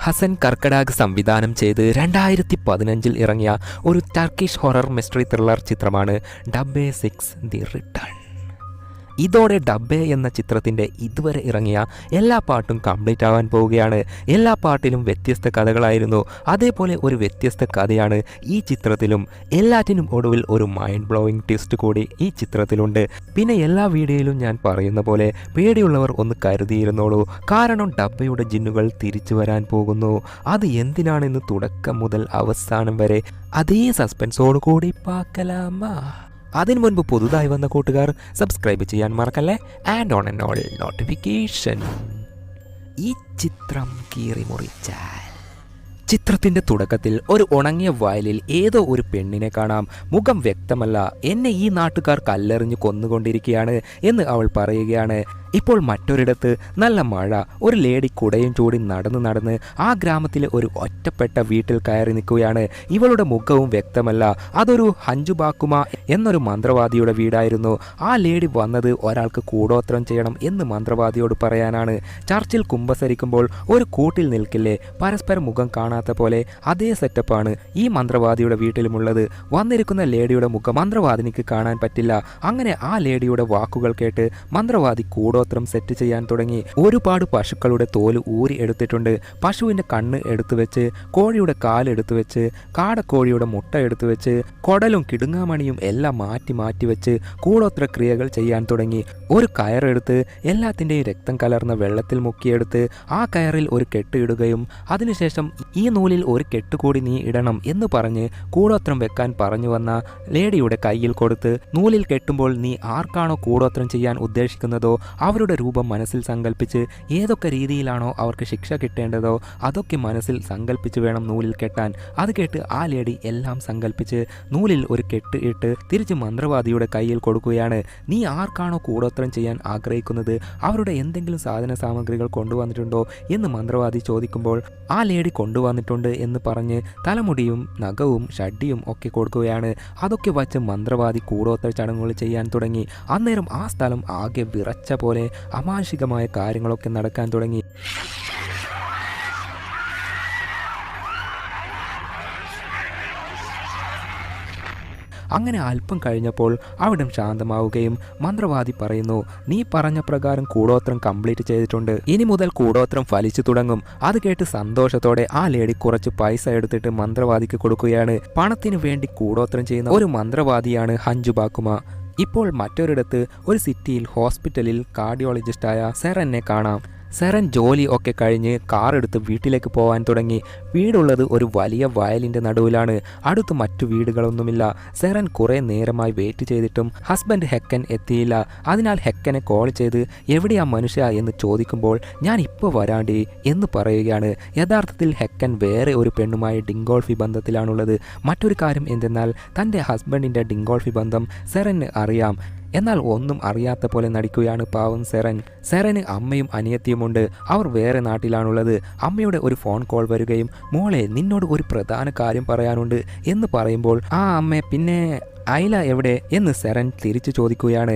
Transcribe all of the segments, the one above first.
ഹസൻ കർക്കഡാഗ് സംവിധാനം ചെയ്ത് 2015 ഇറങ്ങിയ ഒരു ടർക്കിഷ് ഹൊറർ മിസ്റ്ററി ത്രില്ലർ ചിത്രമാണ് ഡബ്ബെ 6 ദി റിട്ടേൺ. ഇതോടെ ഡബ്ബെ എന്ന ചിത്രത്തിൻ്റെ ഇതുവരെ ഇറങ്ങിയ എല്ലാ പാട്ടും കംപ്ലീറ്റ് ആവാൻ പോവുകയാണ്. എല്ലാ പാട്ടിലും വ്യത്യസ്ത കഥകളായിരുന്നു. അതേപോലെ ഒരു വ്യത്യസ്ത കഥയാണ് ഈ ചിത്രത്തിലും. എല്ലാറ്റിനും ഒടുവിൽ ഒരു മൈൻഡ് ബ്ലോയിങ് ട്വിസ്റ്റ് കൂടി ഈ ചിത്രത്തിലുണ്ട്. പിന്നെ എല്ലാ വീഡിയോയിലും ഞാൻ പറയുന്ന പോലെ പേടിയുള്ളവർ ഒന്ന് കരുതിയിരുന്നോളൂ. കാരണം ഡബ്ബയുടെ ജിന്നുകൾ തിരിച്ചു വരാൻ പോകുന്നു. അത് എന്തിനാണെന്ന് തുടക്കം മുതൽ അവസാനം വരെ അതേ സസ്പെൻസോട് കൂടി പാക്കലാമാ. അതിനു മുൻപ് പുതുതായി വന്ന കൂട്ടുകാർ സബ്സ്ക്രൈബ് ചെയ്യാൻ മറക്കല്ലേ. And on and all notification. ഈ ചിത്രം കീറിമുറിച്ചാൽ ചിത്രത്തിൻ്റെ തുടക്കത്തിൽ ഒരു ഉണങ്ങിയ വയലിൽ ഏതോ ഒരു പെണ്ണിനെ കാണാം. മുഖം വ്യക്തമല്ല. എന്നെ ഈ നാട്ടുകാർ കല്ലെറിഞ്ഞ് കൊന്നുകൊണ്ടിരിക്കുകയാണ് എന്ന് അവൾ പറയുകയാണ്. ഇപ്പോൾ മറ്റൊരിടത്ത് നല്ല മഴ. ഒരു ലേഡി കുടയും ചൂടി നടന്ന് ആ ഗ്രാമത്തിലെ ഒരു ഒറ്റപ്പെട്ട വീട്ടിൽ കയറി നിൽക്കുകയാണ്. ഇവളുടെ മുഖവും വ്യക്തമല്ല. അതൊരു ഹഞ്ചുബാക്കുമ എന്നൊരു മന്ത്രവാദിയുടെ വീടായിരുന്നു. ആ ലേഡി വന്നത് ഒരാൾക്ക് കൂടോത്രം ചെയ്യണം എന്ന് മന്ത്രവാദിയോട് പറയാനാണ്. ചർച്ചിൽ കുമ്പസരിക്കുമ്പോൾ ഒരു കൂട്ടിൽ നിൽക്കില്ലേ, പരസ്പരം മുഖം കാണാത്ത പോലെ അതേ സെറ്റപ്പാണ് ഈ മന്ത്രവാദിയുടെ വീട്ടിലുമുള്ളത്. വന്നിരിക്കുന്ന ലേഡിയുടെ മുഖം മന്ത്രവാദിനിക്ക് കാണാൻ പറ്റില്ല. അങ്ങനെ ആ ലേഡിയുടെ വാക്കുകൾ കേട്ട് മന്ത്രവാദി കൂടോത്രം സെറ്റ് ചെയ്യാൻ തുടങ്ങി. ഒരുപാട് പശുക്കളുടെ തോല് ഊരി എടുത്തിട്ടുണ്ട്. പശുവിൻ്റെ കണ്ണ് എടുത്തു വെച്ച്, കോഴിയുടെ കാല് എടുത്തു വെച്ച്, കാടക്കോഴിയുടെ മുട്ട എടുത്തു വെച്ച്, കൊടലും കിടുങ്ങാമണിയും എല്ലാം മാറ്റി വെച്ച് കൂടോത്ര ക്രിയകൾ ചെയ്യാൻ തുടങ്ങി. ഒരു കയറെടുത്ത് എല്ലാത്തിൻ്റെയും രക്തം കലർന്ന വെള്ളത്തിൽ മുക്കിയെടുത്ത് ആ കയറിൽ ഒരു കെട്ട് ഇടുകയും അതിനുശേഷം ഈ നൂലിൽ ഒരു കെട്ടുകൂടി നീ ഇടണം എന്ന് പറഞ്ഞ് കൂടോത്രം വെക്കാൻ പറഞ്ഞു വന്ന ലേഡിയുടെ കയ്യിൽ കൊടുത്ത്, നൂലിൽ കെട്ടുമ്പോൾ നീ ആർക്കാണോ കൂടോത്രം ചെയ്യാൻ ഉദ്ദേശിക്കുന്നതോ അവരുടെ രൂപം മനസ്സിൽ സങ്കല്പിച്ച് ഏതൊക്കെ രീതിയിലാണോ അവർക്ക് ശിക്ഷ കിട്ടേണ്ടതോ അതൊക്കെ മനസ്സിൽ സങ്കല്പിച്ച് വേണം നൂലിൽ കെട്ടാൻ. അത് കേട്ട് ആ ലേഡി എല്ലാം സങ്കല്പിച്ച് നൂലിൽ ഒരു കെട്ട് ഇട്ട് തിരിച്ച് മന്ത്രവാദിയുടെ കയ്യിൽ കൊടുക്കുകയാണ്. നീ ആർക്കാണോ കൂടോത്രം ചെയ്യാൻ ആഗ്രഹിക്കുന്നത് അവരുടെ എന്തെങ്കിലും സാധന സാമഗ്രികൾ കൊണ്ടുവന്നിട്ടുണ്ടോ എന്ന് മന്ത്രവാദി ചോദിക്കുമ്പോൾ ആ ലേഡി കൊണ്ടുവന്നിട്ടുണ്ട് എന്ന് പറഞ്ഞ് തലമുടിയും നഖവും ഷഡ്ഡിയും ഒക്കെ കൊടുക്കുകയാണ്. അതൊക്കെ വച്ച് മന്ത്രവാദി കൂടോത്ര ചടങ്ങുകൾ ചെയ്യാൻ തുടങ്ങി. അന്നേരം ആ സ്ഥലം ആകെ വിറച്ച പോലെ അമാനുഷികമായ കാര്യങ്ങളൊക്കെ നടക്കാൻ തുടങ്ങി. അങ്ങനെ അല്പം കഴിഞ്ഞപ്പോൾ അവിടം ശാന്തമാവുകയും മന്ത്രവാദി പറയുന്നു, നീ പറഞ്ഞ പ്രകാരം കൂടോത്രം കംപ്ലീറ്റ് ചെയ്തിട്ടുണ്ട്. ഇനി മുതൽ കൂടോത്രം ഫലിച്ചു തുടങ്ങും. അത് കേട്ട് സന്തോഷത്തോടെ ആ ലേഡി കുറച്ച് പൈസ എടുത്തിട്ട് മന്ത്രവാദിക്ക് കൊടുക്കുകയാണ്. പണത്തിന് വേണ്ടി കൂടോത്രം ചെയ്യുന്ന ഒരു മന്ത്രവാദിയാണ് ഹഞ്ചുബാക്കുമ. ഇപ്പോൾ മറ്റൊരിടത്ത് ഒരു സിറ്റിയിൽ ഹോസ്പിറ്റലിൽ കാർഡിയോളജിസ്റ്റായ സെറനെ കാണാം. സെറൻ ജോലി ഒക്കെ കഴിഞ്ഞ് കാർ എടുത്ത് വീട്ടിലേക്ക് പോകാൻ തുടങ്ങി. വീടുള്ളത് ഒരു വലിയ വയലിൻ്റെ നടുവിലാണ്. അടുത്ത് മറ്റു വീടുകളൊന്നുമില്ല. സെറൻ കുറേ നേരമായി വെയിറ്റ് ചെയ്തിട്ടും ഹസ്ബൻഡ് ഹെക്കൻ എത്തിയില്ല. അതിനാൽ ഹെക്കനെ കോൾ ചെയ്ത് എവിടെയാ മനുഷ്യ എന്ന് ചോദിക്കുമ്പോൾ ഞാൻ ഇപ്പോൾ വരാണ്ടേ എന്ന് പറയുകയാണ്. യഥാർത്ഥത്തിൽ ഹെക്കൻ വേറെ ഒരു പെണ്ണുമായി ഡിങ്കോൾഫി ബന്ധത്തിലാണുള്ളത്. മറ്റൊരു കാര്യം എന്തെന്നാൽ തൻ്റെ ഹസ്ബൻഡിൻ്റെ ഡിങ്കോൾഫി ബന്ധം സെറന് അറിയാം. എന്നാൽ ഒന്നും അറിയാത്ത പോലെ നടിക്കുകയാണ് പാവം സെറൻ. സെറന് അമ്മയും അനിയത്തിയുമുണ്ട്. അവർ വേറെ നാട്ടിലാണുള്ളത്. അമ്മയുടെ ഒരു ഫോൺ കോൾ വരികയും മോളെ നിന്നോട് ഒരു പ്രധാന കാര്യം പറയാനുണ്ട് എന്ന് പറയുമ്പോൾ ആ അമ്മ പിന്നെ ഐല എവിടെ എന്ന് സെറൻ തിരിച്ചു ചോദിക്കുകയാണ്.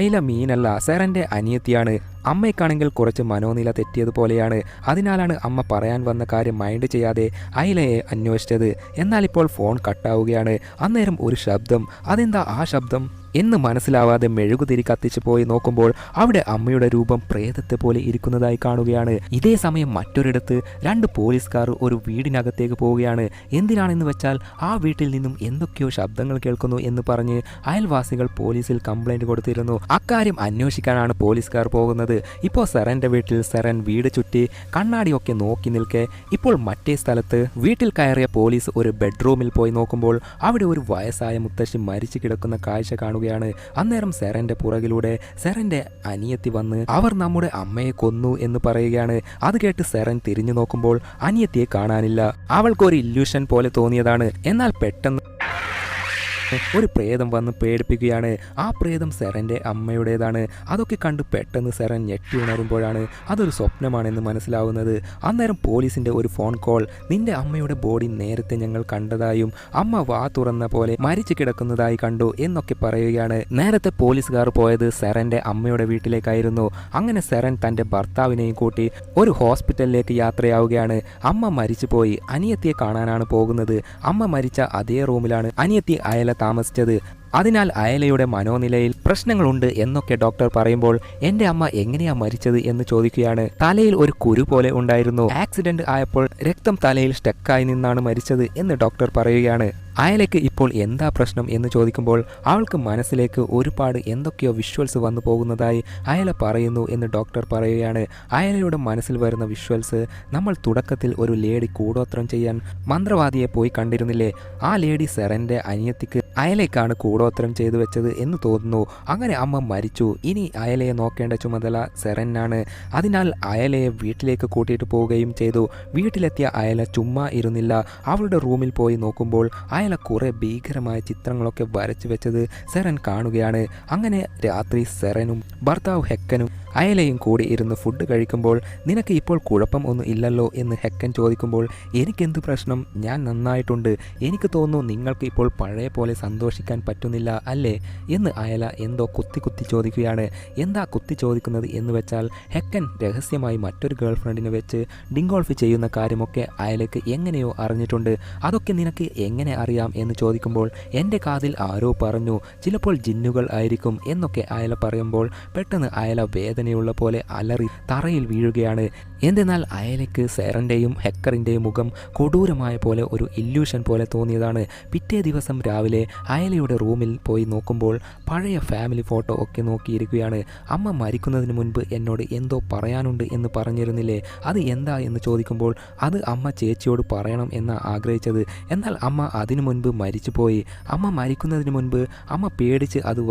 ഐല മീനല്ല, സെറൻ്റെ അനിയത്തിയാണ്. അമ്മയ്ക്കാണെങ്കിൽ കുറച്ച് മനോനില തെറ്റിയതുപോലെയാണ്. അതിനാലാണ് അമ്മ പറയാൻ വന്ന കാര്യം മൈൻഡ് ചെയ്യാതെ ഐലയെ അന്വേഷിച്ചത്. എന്നാൽ ഇപ്പോൾ ഫോൺ കട്ടാവുകയാണ്. അന്നേരം ഒരു ശബ്ദം. അതെന്താ ആ ശബ്ദം എന്ന് മനസ്സിലാവാതെ മെഴുകുതിരി കത്തിച്ചു പോയി നോക്കുമ്പോൾ അവിടെ അമ്മയുടെ രൂപം പ്രേതത്തെ പോലെ ഇരിക്കുന്നതായി കാണുകയാണ്. ഇതേ സമയം മറ്റൊരിടത്ത് 2 പോലീസുകാർ ഒരു വീടിനകത്തേക്ക് പോവുകയാണ്. എന്തിനാണെന്ന് വെച്ചാൽ ആ വീട്ടിൽ നിന്നും എന്തൊക്കെയോ ശബ്ദങ്ങൾ കേൾക്കുന്നു എന്ന് പറഞ്ഞ് അയൽവാസികൾ പോലീസിൽ കംപ്ലൈൻറ്റ് കൊടുത്തിരുന്നു. അക്കാര്യം അന്വേഷിക്കാനാണ് പോലീസുകാർ പോകുന്നത്. ഇപ്പോൾ സെറൻ്റെ വീട്ടിൽ സെറൻ വീട് ചുറ്റി കണ്ണാടിയൊക്കെ നോക്കി നിൽക്കെ ഇപ്പോൾ മറ്റേ സ്ഥലത്ത് വീട്ടിൽ കയറിയ പോലീസ് ഒരു ബെഡ്റൂമിൽ പോയി നോക്കുമ്പോൾ അവിടെ ഒരു വയസ്സായ മുത്തശ്ശി മരിച്ചു കിടക്കുന്ന കാഴ്ച കാണുകയാണ്. അന്നേരം സെറന്റെ പുറകിലൂടെ സെറന്റെ അനിയത്തി വന്ന് അവർ നമ്മുടെ അമ്മയെ കൊന്നു എന്ന് പറയുകയാണ്. അത് കേട്ട് സെറൻ തിരിഞ്ഞു നോക്കുമ്പോൾ അനിയത്തിയെ കാണാനില്ല. അവൾക്കൊരു ഇല്യൂഷൻ പോലെ തോന്നിയതാണ്. എന്നാൽ പെട്ടെന്ന് ഒരു പ്രേതം വന്ന് പേടിപ്പിക്കുകയാണ്. ആ പ്രേതം സെറൻ്റെ അമ്മയുടേതാണ്. അതൊക്കെ കണ്ട് പെട്ടെന്ന് സെറൻ ഞെട്ടി ഉണരുമ്പോഴാണ് അതൊരു സ്വപ്നമാണെന്ന് മനസ്സിലാവുന്നത്. അന്നേരം പോലീസിൻ്റെ ഒരു ഫോൺ കോൾ, നിന്റെ അമ്മയുടെ ബോഡി നേരത്തെ ഞങ്ങൾ കണ്ടതായും അമ്മ വാ തുറന്ന പോലെ മരിച്ചു കിടക്കുന്നതായി കണ്ടു എന്നൊക്കെ പറയുകയാണ്. നേരത്തെ പോലീസുകാർ പോയത് സെറൻ്റെ അമ്മയുടെ വീട്ടിലേക്കായിരുന്നു. അങ്ങനെ സെറൻ തൻ്റെ ഭർത്താവിനെയും കൂട്ടി ഒരു ഹോസ്പിറ്റലിലേക്ക് യാത്രയാവുകയാണ്. അമ്മ മരിച്ചുപോയി. അനിയത്തിയെ കാണാനാണ് പോകുന്നത്. അമ്മ മരിച്ച അതേ റൂമിലാണ് അനിയത്തി അയല താമസിച്ചത്. അതിനാൽ അയലയുടെ മനോനിലയിൽ പ്രശ്നങ്ങളുണ്ട് എന്നൊക്കെ ഡോക്ടർ പറയുമ്പോൾ എൻ്റെ അമ്മ എങ്ങനെയാ മരിച്ചത് എന്ന് ചോദിക്കുകയാണ്. തലയിൽ ഒരു കുരു പോലെ ഉണ്ടായിരുന്നു. ആക്സിഡന്റ് ആയപ്പോൾ രക്തം തലയിൽ സ്റ്റക്കായി നിന്നാണ് മരിച്ചത് എന്ന് ഡോക്ടർ പറയുകയാണ്. അയലയ്ക്ക് ഇപ്പോൾ എന്താ പ്രശ്നം എന്ന് ചോദിക്കുമ്പോൾ അവൾക്ക് മനസ്സിലേക്ക് ഒരുപാട് എന്തൊക്കെയോ വിഷ്വൽസ് വന്നു പോകുന്നതായി അയല പറയുന്നു എന്ന് ഡോക്ടർ പറയുകയാണ്. അയലയുടെ മനസ്സിൽ വരുന്ന വിഷ്വൽസ് നമ്മൾ തുടക്കത്തിൽ ഒരു ലേഡി കൂടോത്രം ചെയ്യാൻ മന്ത്രവാദിയെ പോയി കണ്ടിരുന്നില്ലേ, ആ ലേഡി സെറൻ്റെ അനിയത്തിക്ക് അയലയ്ക്കാണ് കൂടോത്രം ചെയ്തു വെച്ചത് എന്ന് തോന്നുന്നു. അങ്ങനെ അമ്മ മരിച്ചു. ഇനി അയലയെ നോക്കേണ്ട ചുമതല സെറനാണ്. അതിനാൽ അയലയെ വീട്ടിലേക്ക് കൂട്ടിയിട്ട് പോവുകയും ചെയ്തു. വീട്ടിലെത്തിയ അയല ചുമ്മാ ഇരുന്നില്ല. അവളുടെ റൂമിൽ പോയി നോക്കുമ്പോൾ അയല കുറെ ഭീകരമായ ചിത്രങ്ങളൊക്കെ വരച്ചു വെച്ചത് സെറൻ കാണുകയാണ്. അങ്ങനെ രാത്രി സെറനും ഭർത്താവ് ഹെക്കനും അയലയും കൂടി ഇരുന്ന് ഫുഡ് കഴിക്കുമ്പോൾ നിനക്ക് ഇപ്പോൾ കുഴപ്പം ഒന്നും ഇല്ലല്ലോ എന്ന് ഹെക്കൻ ചോദിക്കുമ്പോൾ എനിക്കെന്ത് പ്രശ്നം, ഞാൻ നന്നായിട്ടുണ്ട്. എനിക്ക് തോന്നുന്നു നിങ്ങൾക്ക് ഇപ്പോൾ പഴയ പോലെ സന്തോഷിക്കാൻ പറ്റുന്നില്ല അല്ലേ എന്ന് അയല എന്തോ കുത്തി ചോദിക്കുകയാണ്. എന്താ കുത്തി ചോദിക്കുന്നത് എന്ന് വെച്ചാൽ ഹെക്കൻ രഹസ്യമായി മറ്റൊരു ഗേൾ ഫ്രണ്ടിനെ വെച്ച് ഡിങ്കോൾഫ് ചെയ്യുന്ന കാര്യമൊക്കെ അയലയ്ക്ക് എങ്ങനെയോ അറിഞ്ഞിട്ടുണ്ട്. അതൊക്കെ നിനക്ക് എങ്ങനെ അറിയാം എന്ന് ചോദിക്കുമ്പോൾ എൻ്റെ കാതിൽ ആരോ പറഞ്ഞു, ചിലപ്പോൾ ജിന്നുകൾ ആയിരിക്കും എന്നൊക്കെ അയല പറയുമ്പോൾ പെട്ടെന്ന് അയല വേദനയുള്ള പോലെ അലറി തറയിൽ വീഴുകയാണ്. എന്തെന്നാൽ അയലയ്ക്ക് സെറൻ്റെയും ഹെക്കറിൻ്റെയും മുഖം കൊടൂരമായ പോലെ ഒരു ഇല്യൂഷൻ പോലെ തോന്നിയതാണ്. പിറ്റേ ദിവസം രാവിലെ അയലയുടെ റൂമിൽ പോയി നോക്കുമ്പോൾ പഴയ ഫാമിലി ഫോട്ടോ ഒക്കെ നോക്കിയിരിക്കുകയാണ്. അമ്മ മരിക്കുന്നതിന് മുൻപ് എന്നോട് എന്തോ പറയാനുണ്ട് എന്ന് പറഞ്ഞിരുന്നില്ലേ, അത് എന്താ എന്ന് ചോദിക്കുമ്പോൾ അത് അമ്മ ചേച്ചിയോട് പറയണം എന്ന് ആഗ്രഹിച്ചത്. എന്നാൽ അമ്മ അതിനു മുൻപ് മരിച്ചുപോയി. അമ്മ മരിക്കുന്നതിന് മുൻപ് അമ്മ പേടിച്ച് അത്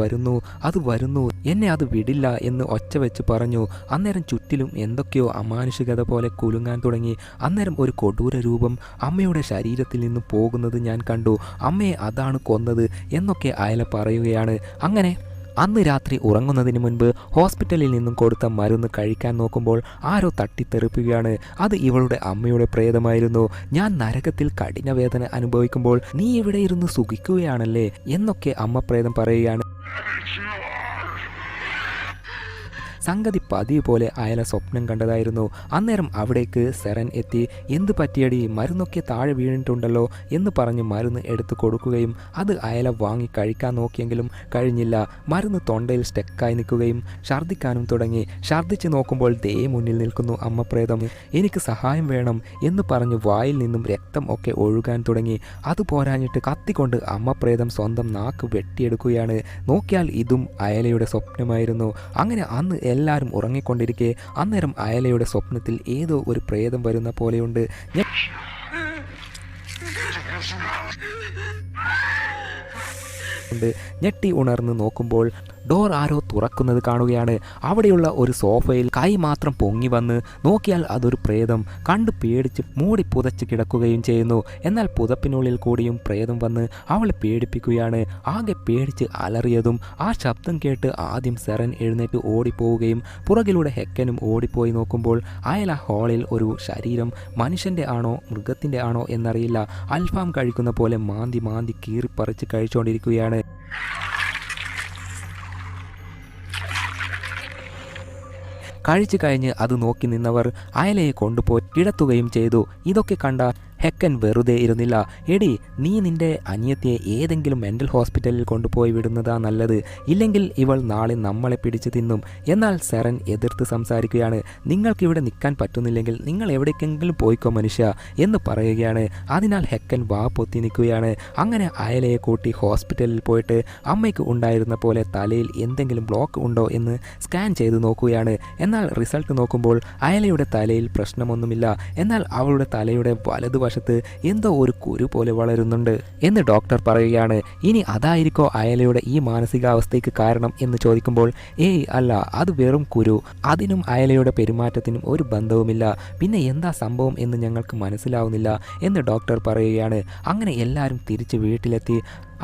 വരുന്നു എന്നെ അത് വിടില്ല എന്ന് ഒച്ച വെച്ച് പറഞ്ഞു. അന്നേരം ചുറ്റിലും എന്തൊക്കെയോ അമാനുഷികത പോലെ കുലുങ്ങാൻ തുടങ്ങി. അന്നേരം ഒരു കൊടൂര രൂപം അമ്മയുടെ ശരീരത്തിൽ നിന്ന് പോകുന്നത് ഞാൻ കണ്ടു. അമ്മയെ അതാണ് കൊന്നത് എന്നൊക്കെ അയല പറയുകയാണ്. അങ്ങനെ അന്ന് രാത്രി ഉറങ്ങുന്നതിന് മുൻപ് ഹോസ്പിറ്റലിൽ നിന്നും കൊടുത്ത മരുന്ന് കഴിക്കാൻ നോക്കുമ്പോൾ ആരോ തട്ടിത്തെറിപ്പിക്കുകയാണ്. അത് ഇവളുടെ അമ്മയുടെ പ്രേതമായിരുന്നു. ഞാൻ നരകത്തിൽ കഠിനവേദന അനുഭവിക്കുമ്പോൾ നീ ഇവിടെ ഇരുന്ന് സുഖിക്കുകയാണല്ലേ എന്നൊക്കെ അമ്മ പ്രേതം പറയുകയാണ്. സംഗതി പതിവ് പോലെ അയല സ്വപ്നം കണ്ടതായിരുന്നു. അന്നേരം അവിടേക്ക് സെറൻ എത്തി. എന്ത് പറ്റിയടി, മരുന്നൊക്കെ താഴെ വീണിട്ടുണ്ടല്ലോ എന്ന് പറഞ്ഞ് മരുന്ന് എടുത്തു കൊടുക്കുകയും അത് അയല വാങ്ങി കഴിക്കാൻ നോക്കിയെങ്കിലും കഴിഞ്ഞില്ല. മരുന്ന് തൊണ്ടയിൽ സ്റ്റക്കായി നിൽക്കുകയും ഛർദ്ദിക്കാനും തുടങ്ങി. ഛർദ്ദിച്ച് നോക്കുമ്പോൾ ദേ മുന്നിൽ നിൽക്കുന്നു അമ്മ പ്രേതം. എനിക്ക് സഹായം വേണം എന്ന് പറഞ്ഞ് വായിൽ നിന്നും രക്തം ഒക്കെ ഒഴുകാൻ തുടങ്ങി. അത് പോരാഞ്ഞിട്ട് കത്തിക്കൊണ്ട് അമ്മ പ്രേതം സ്വന്തം നാക്ക് വെട്ടിയെടുക്കുകയാണ്. നോക്കിയാൽ ഇതും അയലയുടെ സ്വപ്നമായിരുന്നു. അങ്ങനെ അന്ന് എല്ലാവരും ഉറങ്ങിക്കൊണ്ടിരിക്കെ അന്നേരം അയലയുടെ സ്വപ്നത്തിൽ ഏതോ ഒരു പ്രേതം വരുന്ന പോലെയുണ്ട്. ഞെട്ടി ഉണർന്ന് നോക്കുമ്പോൾ ഡോർ ആരോ തുറക്കുന്നത് കാണുകയാണ്. അവിടെയുള്ള ഒരു സോഫയിൽ കൈ മാത്രം പൊങ്ങി വന്ന് നോക്കിയാൽ അതൊരു പ്രേതം. കണ്ടു പേടിച്ച് മൂടി പുതച്ച് കിടക്കുകയും ചെയ്യുന്നു. എന്നാൽ പുതപ്പിനുള്ളിൽ കൂടിയും പ്രേതം വന്ന് അവളെ പേടിപ്പിക്കുകയാണ്. ആകെ പേടിച്ച് അലറിയതും ആ ശബ്ദം കേട്ട് ആദ്യം സെറൻ എഴുന്നേറ്റ് ഓടിപ്പോവുകയും പുറകിലൂടെ ഹെക്കനും ഓടിപ്പോയി നോക്കുമ്പോൾ അയല ഹാളിൽ ഒരു ശരീരം മനുഷ്യൻ്റെ ആണോ മൃഗത്തിൻ്റെ ആണോ എന്നറിയില്ല അൽഫാം കഴിക്കുന്ന പോലെ മാന്തി കീറിപ്പറിച്ച് കഴിച്ചുകൊണ്ടിരിക്കുകയാണ്. കഴിച്ചു കഴിഞ്ഞ് അത് നോക്കി നിന്നവർ അയലയെ കൊണ്ടുപോയി കിടത്തുകയും ചെയ്തു. ഇതൊക്കെ കണ്ട ഹെക്കൻ വെറുതെ ഇരുന്നില്ല. എടി, നീ നിന്റെ അനിയത്തിയെ ഏതെങ്കിലും മെൻ്റൽ ഹോസ്പിറ്റലിൽ കൊണ്ടുപോയി വിടുന്നതാ നല്ലത്, ഇല്ലെങ്കിൽ ഇവൾ നാളെ നമ്മളെ പിടിച്ചു തിന്നും. എന്നാൽ സെറൻ എതിർത്ത് സംസാരിക്കുകയാണ്. നിങ്ങൾക്കിവിടെ നിൽക്കാൻ പറ്റുന്നില്ലെങ്കിൽ നിങ്ങൾ എവിടേക്കെങ്കിലും പോയിക്കോ മനുഷ്യ എന്ന് പറയുകയാണ്. അതിനാൽ ഹെക്കൻ വാ പൊത്തി നിൽക്കുകയാണ്. അങ്ങനെ അയലയെ കൂട്ടി ഹോസ്പിറ്റലിൽ പോയിട്ട് അമ്മയ്ക്ക് ഉണ്ടായിരുന്ന പോലെ തലയിൽ എന്തെങ്കിലും ബ്ലോക്ക് ഉണ്ടോ എന്ന് സ്കാൻ ചെയ്ത് നോക്കുകയാണ്. എന്നാൽ റിസൾട്ട് നോക്കുമ്പോൾ അയലയുടെ തലയിൽ പ്രശ്നമൊന്നുമില്ല. എന്നാൽ അവളുടെ തലയുടെ വലതുവശത്ത് എന്തോ ഒരു കുരു പോലെ വളരുന്നുണ്ട് എന്ന് ഡോക്ടർ പറയുകയാണ്. ഇനി അതായിരിക്കോ അയലയുടെ ഈ മാനസികാവസ്ഥയ്ക്ക് കാരണം എന്ന് ചോദിക്കുമ്പോൾ ഏയ് അല്ല, അത് വെറും കുരു, അതിനും അയലയുടെ പെരുമാറ്റത്തിനും ഒരു ബന്ധവുമില്ല. പിന്നെ എന്താ സംഭവം എന്ന് ഞങ്ങൾക്ക് മനസ്സിലാവുന്നില്ല എന്ന് ഡോക്ടർ പറയുകയാണ്. അങ്ങനെ എല്ലാവരും തിരിച്ച് വീട്ടിലെത്തി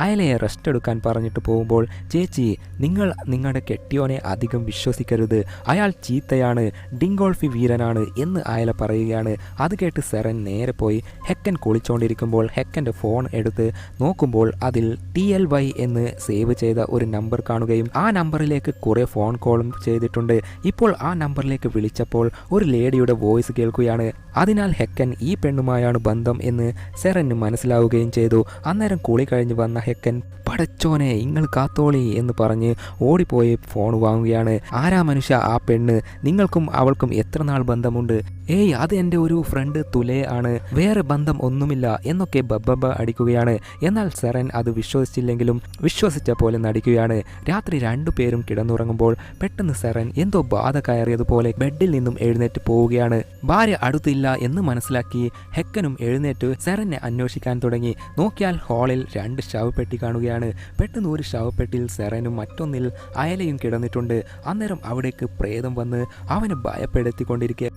അയലയെ റെസ്റ്റ് എടുക്കാൻ പറഞ്ഞിട്ട് പോകുമ്പോൾ ചേച്ചി നിങ്ങൾ നിങ്ങളുടെ കെട്ടിയോനെ അധികം വിശ്വസിക്കരുത്, അയാൾ ചീത്തയാണ്, ഡിങ്കോൾഫി വീരനാണ് എന്ന് അയല പറയുകയാണ്. അത് കേട്ട് സെറൻ നേരെ പോയി ഹെക്കൻ കുളിച്ചുകൊണ്ടിരിക്കുമ്പോൾ ഹെക്കൻ്റെ ഫോൺ എടുത്ത് നോക്കുമ്പോൾ അതിൽ TLY എന്ന് സേവ് ചെയ്ത ഒരു നമ്പർ കാണുകയും ആ നമ്പറിലേക്ക് കുറേ ഫോൺ കോളും ചെയ്തിട്ടുണ്ട്. ഇപ്പോൾ ആ നമ്പറിലേക്ക് വിളിച്ചപ്പോൾ ഒരു ലേഡിയുടെ വോയിസ് കേൾക്കുകയാണ്. അതിനാൽ ഹെക്കൻ ഈ പെണ്ണുമായാണ് ബന്ധം എന്ന് സെറന് മനസ്സിലാവുകയും ചെയ്തു. അന്നേരം കുളി കഴിഞ്ഞ് വന്ന ഹെക്കൻ പടച്ചോനെ ഇങ്ങൾ കാത്തോളി എന്ന് പറഞ്ഞ് ഓടിപ്പോയി ഫോൺ വാങ്ങുകയാണ്. ആരാ മനുഷ്യ ആ പെണ്ണ്, നിങ്ങൾക്കും അവൾക്കും എത്ര നാൾ ബന്ധമുണ്ട്? ഏയ് അത് എൻ്റെ ഒരു ഫ്രണ്ട് തുലേ ആണ്, വേറെ ബന്ധം ഒന്നുമില്ല എന്നൊക്കെ ബബ്ബ അടിക്കുകയാണ്. എന്നാൽ സെറൻ അത് വിശ്വസിച്ചില്ലെങ്കിലും വിശ്വസിച്ച പോലെ നടിക്കുകയാണ്. രാത്രി രണ്ടുപേരും കിടന്നുറങ്ങുമ്പോൾ പെട്ടെന്ന് സെറൻ എന്തോ ബാധ കയറിയതുപോലെ ബെഡിൽ നിന്നും എഴുന്നേറ്റ് പോവുകയാണ്. ഭാര്യ അടുത്തില്ല എന്ന് മനസ്സിലാക്കി ഹെക്കനും എഴുന്നേറ്റ് സെറനെ അന്വേഷിക്കാൻ തുടങ്ങി. നോക്കിയാൽ ഹാളിൽ 2 ശവപ്പെട്ടി കാണുകയാണ്. പെട്ടെന്ന് ഒരു ശവപ്പെട്ടിയിൽ സെറനും മറ്റൊന്നിൽ അയലയും കിടന്നിട്ടുണ്ട്. അന്നേരം അവിടേക്ക് പ്രേതം വന്ന് അവനെ ഭയപ്പെടുത്തിക്കൊണ്ടിരിക്കുക.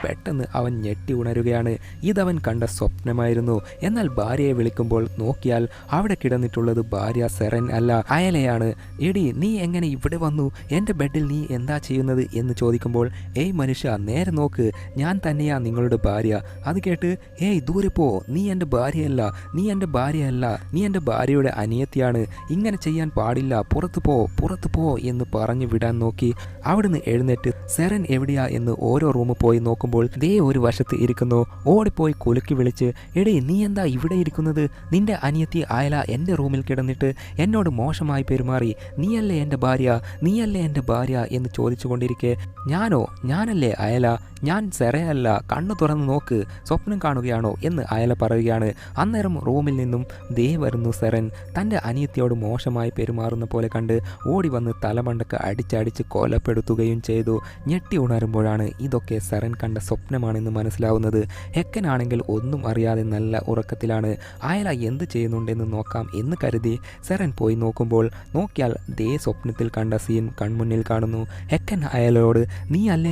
പെട്ടെന്ന് അവൻ ഞെട്ടി ഉണരുകയാണ്. ഇതവൻ കണ്ട സ്വപ്നമായിരുന്നു. എന്നാൽ ഭാര്യയെ വിളിക്കുമ്പോൾ നോക്കിയാൽ അവിടെ കിടന്നിട്ടുള്ളത് ഭാര്യ സെറൻ അല്ല, അയലയാണ്. എടി നീ എങ്ങനെ ഇവിടെ വന്നു, എൻ്റെ ബെഡിൽ നീ എന്താ ചെയ്യുന്നത് എന്ന് ചോദിക്കുമ്പോൾ ഏയ് മനുഷ്യ നേരെ നോക്ക്, ഞാൻ തന്നെയാ നിങ്ങളുടെ ഭാര്യ. അത് കേട്ട് ഏയ് ദൂരെ പോ, നീ എൻ്റെ ഭാര്യയല്ല, നീ എൻ്റെ ഭാര്യയല്ല, നീ എൻ്റെ ഭാര്യയുടെ അനിയത്തിയാണ്, ഇങ്ങനെ ചെയ്യാൻ പാടില്ല, പുറത്തു പോ എന്ന് പറഞ്ഞു വിടാൻ നോക്കി. അവിടുന്ന് എഴുന്നേറ്റ് സെറൻ എവിടെയാ എന്ന് ഓരോ റൂം പോയി നോക്കുമ്പോൾ ദേ ഒരു വശത്ത് ഇരിക്കുന്നു. ഓടിപ്പോയി കുലുക്കി വിളിച്ച് എടേ നീ എന്താ ഇവിടെ ഇരിക്കുന്നത്, നിന്റെ അനിയത്തി അയല എൻ്റെ റൂമിൽ കിടന്നിട്ട് എന്നോട് മോശമായി പെരുമാറി, നീയല്ലേ എൻ്റെ ഭാര്യ എന്ന് ചോദിച്ചുകൊണ്ടിരിക്കെ ഞാനല്ലേ അയല, ഞാൻ സെറയല്ല, കണ്ണു തുറന്ന് നോക്ക്, സ്വപ്നം കാണുകയാണോ എന്ന് അയല പറയുകയാണ്. അന്നേരം റൂമിൽ നിന്നും ദേ വരുന്നു സെറൻ. തൻ്റെ അനിയത്തിയോട് മോശമായി പെരുമാറുന്ന പോലെ കണ്ട് ഓടി വന്ന് തലമണ്ടക്ക് അടിച്ചടിച്ച് കൊലപ്പെടുത്തുകയും ചെയ്തു. ഞെട്ടി ഉണരുമ്പോഴാണ് ഇതൊക്കെ സെറൻ കണ്ട സ്വപ്നമാണെന്ന് മനസ്സിലാവുന്നത്. ഹെക്കനാണെങ്കിൽ ഒന്നും അറിയാതെ നല്ല ഉറക്കത്തിലാണ്. അയല എന്ത് ചെയ്യുന്നുണ്ടെന്ന് നോക്കാം എന്ന് കരുതി സെറൻ പോയി നോക്കിയാൽ ദേ സ്വപ്നത്തിൽ കണ്ട സീൻ കൺമുന്നിൽ കാണുന്നു. ഹെക്കൻ അയലയോട് നീ അല്ലേ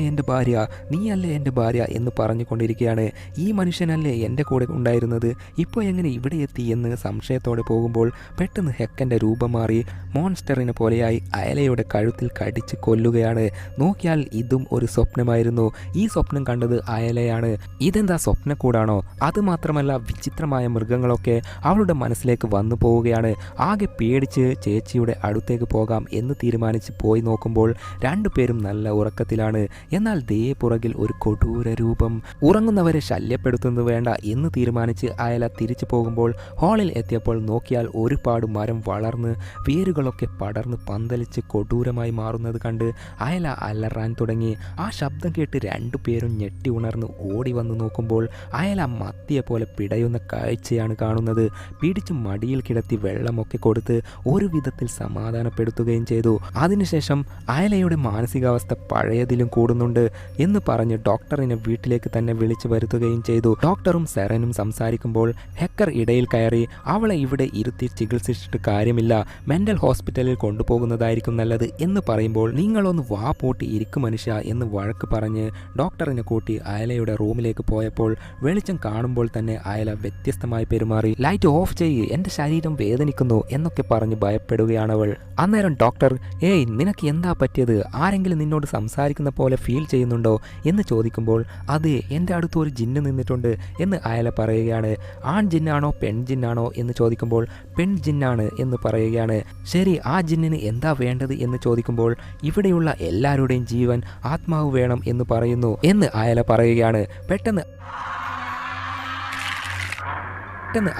എൻ്റെ ഭാര്യ എന്ന് പറഞ്ഞുകൊണ്ടിരിക്കുകയാണ്. ഈ മനുഷ്യനല്ലേ എൻ്റെ കൂടെ ഉണ്ടായിരുന്നത്, ഇപ്പോൾ എങ്ങനെ ഇവിടെ എത്തി എന്ന് സംശയത്തോടെ പോകുമ്പോൾ പെട്ടെന്ന് ഹെക്കൻ്റെ രൂപം മാറി മോൺസ്റ്ററിനെ പോലെയായി അയലയുടെ കഴുത്തിൽ കടിച്ച് കൊല്ലുകയാണ്. നോക്കിയാൽ ഇതും ഒരു സ്വപ്നമായിരുന്നു. ഈ സ്വപ്നം കണ്ടത് അയലയാണ്. ഇതെന്താ സ്വപ്നക്കൂടാണോ? അതുമാത്രമല്ല വിചിത്രമായ മൃഗങ്ങളൊക്കെ അവളുടെ മനസ്സിലേക്ക് വന്നു പോവുകയാണ്. ആകെ പേടിച്ച് ചേച്ചിയുടെ അടുത്തേക്ക് പോകാം എന്ന് തീരുമാനിച്ച് പോയി നോക്കുമ്പോൾ രണ്ടുപേരും നല്ല ഉറക്കത്തിലാണ്. എന്നാൽ ദേ പുറകിൽ ഒരു കൊടൂര രൂപം. ഉറങ്ങുന്നവരെ ശല്യപ്പെടുത്തുന്നത് വേണ്ട എന്ന് തീരുമാനിച്ച് അയല തിരിച്ചു പോകുമ്പോൾ ഹാളിൽ എത്തിയപ്പോൾ നോക്കിയാൽ ഒരുപാട് മരം വളർന്ന് വേരുകളൊക്കെ പടർന്ന് പന്തലിച്ച് കൊടൂരമായി മാറുന്നത് കണ്ട് അയല അലറാൻ തുടങ്ങി. ആ ശബ്ദം കേട്ട് രണ്ടുപേരും ഞെട്ടി ഉണർന്ന് ഓടി വന്ന് നോക്കുമ്പോൾ അയല മത്തിയെ പോലെ പിടയുന്ന കാഴ്ചയാണ് കാണുന്നത്. പിടിച്ച് മടിയിൽ കിടത്തി വെള്ളമൊക്കെ കൊടുത്ത് ഒരു വിധത്തിൽ സമാധാനപ്പെടുത്തുകയും ചെയ്തു. അതിനുശേഷം അയലയുടെ മാനസികാവസ്ഥ പഴയതിലും കൂടുന്നുണ്ട് എന്ന് പറഞ്ഞ് ഡോക്ടറിനെ വീട്ടിലേക്ക് തന്നെ വിളിച്ചു വരുത്തുകയും ചെയ്തു. ഡോക്ടറും സെറനും സംസാരിക്കുമ്പോൾ ഹെക്കർ ഇടയിൽ കയറി അവളെ ഇവിടെ ഇരുത്തി ചികിത്സിച്ചിട്ട് കാര്യമില്ല, മെന്റൽ ഹോസ്പിറ്റലിൽ കൊണ്ടുപോകുന്നതായിരിക്കും നല്ലത് എന്ന് പറയുമ്പോൾ നിങ്ങളൊന്ന് വാ പൂട്ടി ഇരിക്കും മനുഷ്യ എന്ന് വഴക്ക് പറഞ്ഞ് ഡോക്ടറിനെ കൂട്ടി അയലയുടെ റൂമിലേക്ക് പോയപ്പോൾ വെളിച്ചം കാണുമ്പോൾ തന്നെ അയല വ്യത്യസ്തമായി പെരുമാറി. ലൈറ്റ് ഓഫ് ചെയ്യ്, എൻ്റെ ശരീരം വേദനിക്കുന്നു എന്നൊക്കെ പറഞ്ഞ് ഭയപ്പെടുകയാണവൾ. അന്നേരം ഡോക്ടർ ഏയ് നിനക്ക് എന്താ പറ്റിയത്, ആരെങ്കിലും നിന്നോട് സംസാരിക്കുന്ന പോലെ ഫീൽ ചെയ്യുന്നുണ്ടോ എന്ന് ചോദിക്കുമ്പോൾ അതെ എൻ്റെ അടുത്ത് ഒരു ജിന്ന് നിന്നിട്ടുണ്ട് എന്ന് അയല പറയുകയാണ്. ആൺ ജിന്നാണോ പെൺ ജിന്നാണോ എന്ന് ചോദിക്കുമ്പോൾ പെൺ ജിന്നാണ് എന്ന് പറയുകയാണ്. ശരി ആ ജിന്നിന് എന്താ വേണ്ടത് എന്ന് ചോദിക്കുമ്പോൾ ഇവിടെയുള്ള എല്ലാവരുടെയും ജീവൻ ആത്മാവ് വേണം എന്ന് പറയുന്നു എന്ന് അയല പറയുകയാണ്. പെട്ടെന്ന്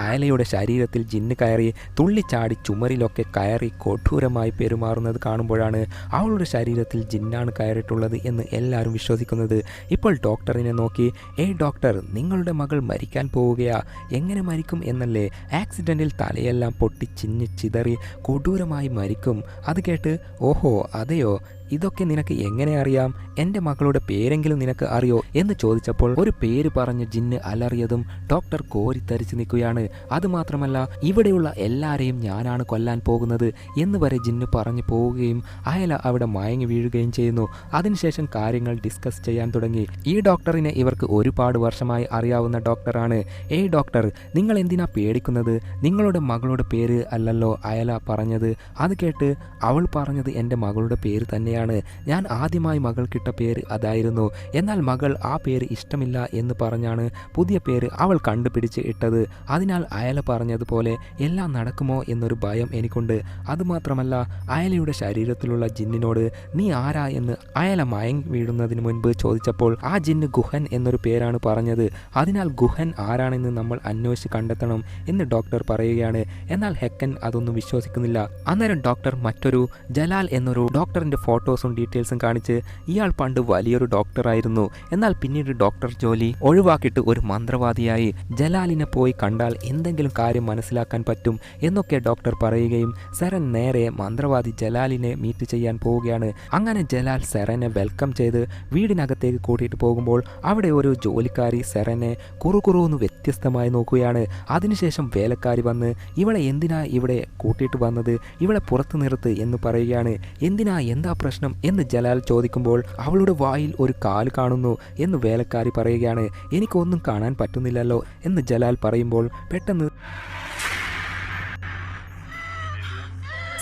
അയലയുടെ ശരീരത്തിൽ ജിന്ന് കയറി തുള്ളിച്ചാടി ചുമരിലൊക്കെ കയറി കൊടൂരമായി പെരുമാറുന്നത് കാണുമ്പോഴാണ് അവളുടെ ശരീരത്തിൽ ജിന്നാണ് കയറിയിട്ടുള്ളത് എന്ന് എല്ലാവരും വിശ്വസിക്കുന്നത്. ഇപ്പോൾ ഡോക്ടറിനെ നോക്കി ഏയ് ഡോക്ടർ നിങ്ങളുടെ മകൾ മരിക്കാൻ പോവുകയാ, എങ്ങനെ മരിക്കും എന്നല്ലേ, ആക്സിഡൻറ്റിൽ തലയെല്ലാം പൊട്ടി ചിന്നി ചിതറി കൊടൂരമായി മരിക്കും. അത് കേട്ട് ഓഹോ അതെയോ, ഇതൊക്കെ നിനക്ക് എങ്ങനെ അറിയാം? എൻ്റെ മകളുടെ പേരെങ്കിലും നിനക്ക് അറിയോ എന്ന് ചോദിച്ചപ്പോൾ ഒരു പേര് പറഞ്ഞ് ജിന്ന് അലറിയതും ഡോക്ടർ കോരിത്തരിച്ചു നിൽക്കുകയാണ്. അതുമാത്രമല്ല, ഇവിടെയുള്ള എല്ലാവരെയും ഞാനാണ് കൊല്ലാൻ പോകുന്നത് എന്ന് വരെ ജിന്ന് പറഞ്ഞു പോവുകയും അയല അവിടെ മയങ്ങി വീഴുകയും ചെയ്യുന്നു. അതിനുശേഷം കാര്യങ്ങൾ ഡിസ്കസ് ചെയ്യാൻ തുടങ്ങി. ഈ ഡോക്ടറിനെ ഇവർക്ക് ഒരുപാട് വർഷമായി അറിയാവുന്ന ഡോക്ടറാണ്. ഏയ് ഡോക്ടർ, നിങ്ങൾ എന്തിനാ പേടിക്കുന്നത്? നിങ്ങളുടെ മകളുടെ പേര് അല്ലല്ലോ അയല പറഞ്ഞത്. അത് കേട്ട് അവൾ പറഞ്ഞത് എൻ്റെ മകളുടെ പേര് തന്നെയാണ്. ഞാൻ ആദ്യമായി മകൾക്കിട്ട പേര് അതായിരുന്നു. എന്നാൽ മകൾ ആ പേര് ഇഷ്ടമില്ല എന്ന് പറഞ്ഞാണ് പുതിയ പേര് അവൾ കണ്ടുപിടിച്ച് ഇട്ടത്. അതിനാൽ അയല പറഞ്ഞതുപോലെ എല്ലാം നടക്കുമോ എന്നൊരു ഭയം എനിക്കുണ്ട്. അതുമാത്രമല്ല, അയലയുടെ ശരീരത്തിലുള്ള ജിന്നിനോട് നീ ആരാ എന്ന് അയല മയങ്ങി വീഴുന്നതിന് മുൻപ് ചോദിച്ചപ്പോൾ ആ ജിന്ന് ഗുഹൻ എന്നൊരു പേരാണ് പറഞ്ഞത്. അതിനാൽ ഗുഹൻ ആരാണെന്ന് നമ്മൾ അന്വേഷിച്ച് കണ്ടെത്തണം എന്ന് ഡോക്ടർ പറയുകയാണ്. എന്നാൽ ഹെക്കൻ അതൊന്നും വിശ്വസിക്കുന്നില്ല. അന്നേരം ഡോക്ടർ മറ്റൊരു ജലാൽ എന്നൊരു ഡോക്ടറിന്റെ ഫോട്ടോസും ഡീറ്റെയിൽസും കാണിച്ച് ഇയാൾ പണ്ട് വലിയൊരു ഡോക്ടറായിരുന്നു. എന്നാൽ പിന്നീട് ഡോക്ടർ ജോലി ഒഴിവാക്കിയിട്ട് ഒരു മന്ത്രവാദിയായി. ജലാലിനെ പോയി കണ്ടാൽ എന്തെങ്കിലും കാര്യം മനസ്സിലാക്കാൻ പറ്റും എന്നൊക്കെ ഡോക്ടർ പറയുകയും സെറൻ നേരെ മന്ത്രവാദി ജലാലിനെ മീറ്റ് ചെയ്യാൻ പോവുകയാണ്. അങ്ങനെ ജലാൽ സെറനെ വെൽക്കം ചെയ്ത് വീടിനകത്തേക്ക് കൂട്ടിയിട്ട് പോകുമ്പോൾ അവിടെ ഒരു ജോലിക്കാരി സെറനെ കുറുകുറുന്ന് വ്യത്യസ്തമായി നോക്കുകയാണ്. അതിനുശേഷം വേലക്കാരി വന്ന് ഇവളെ എന്തിനാ ഇവിടെ കൂട്ടിയിട്ട് വന്നത്? ഇവളെ പുറത്തു നിർത്ത് എന്ന് പറയുകയാണ്. എന്തിനാ, എന്താ പ്രശ്നം എന്ന് ജലാൽ ചോദിക്കുമ്പോൾ അവളുടെ വായിൽ ഒരു കാല് കാണുന്നു എന്ന് വേലക്കാരി പറയുകയാണ്. എനിക്കൊന്നും കാണാൻ പറ്റുന്നില്ലല്ലോ എന്ന് ജലാൽ പറയുമ്പോൾ പെട്ടെന്ന്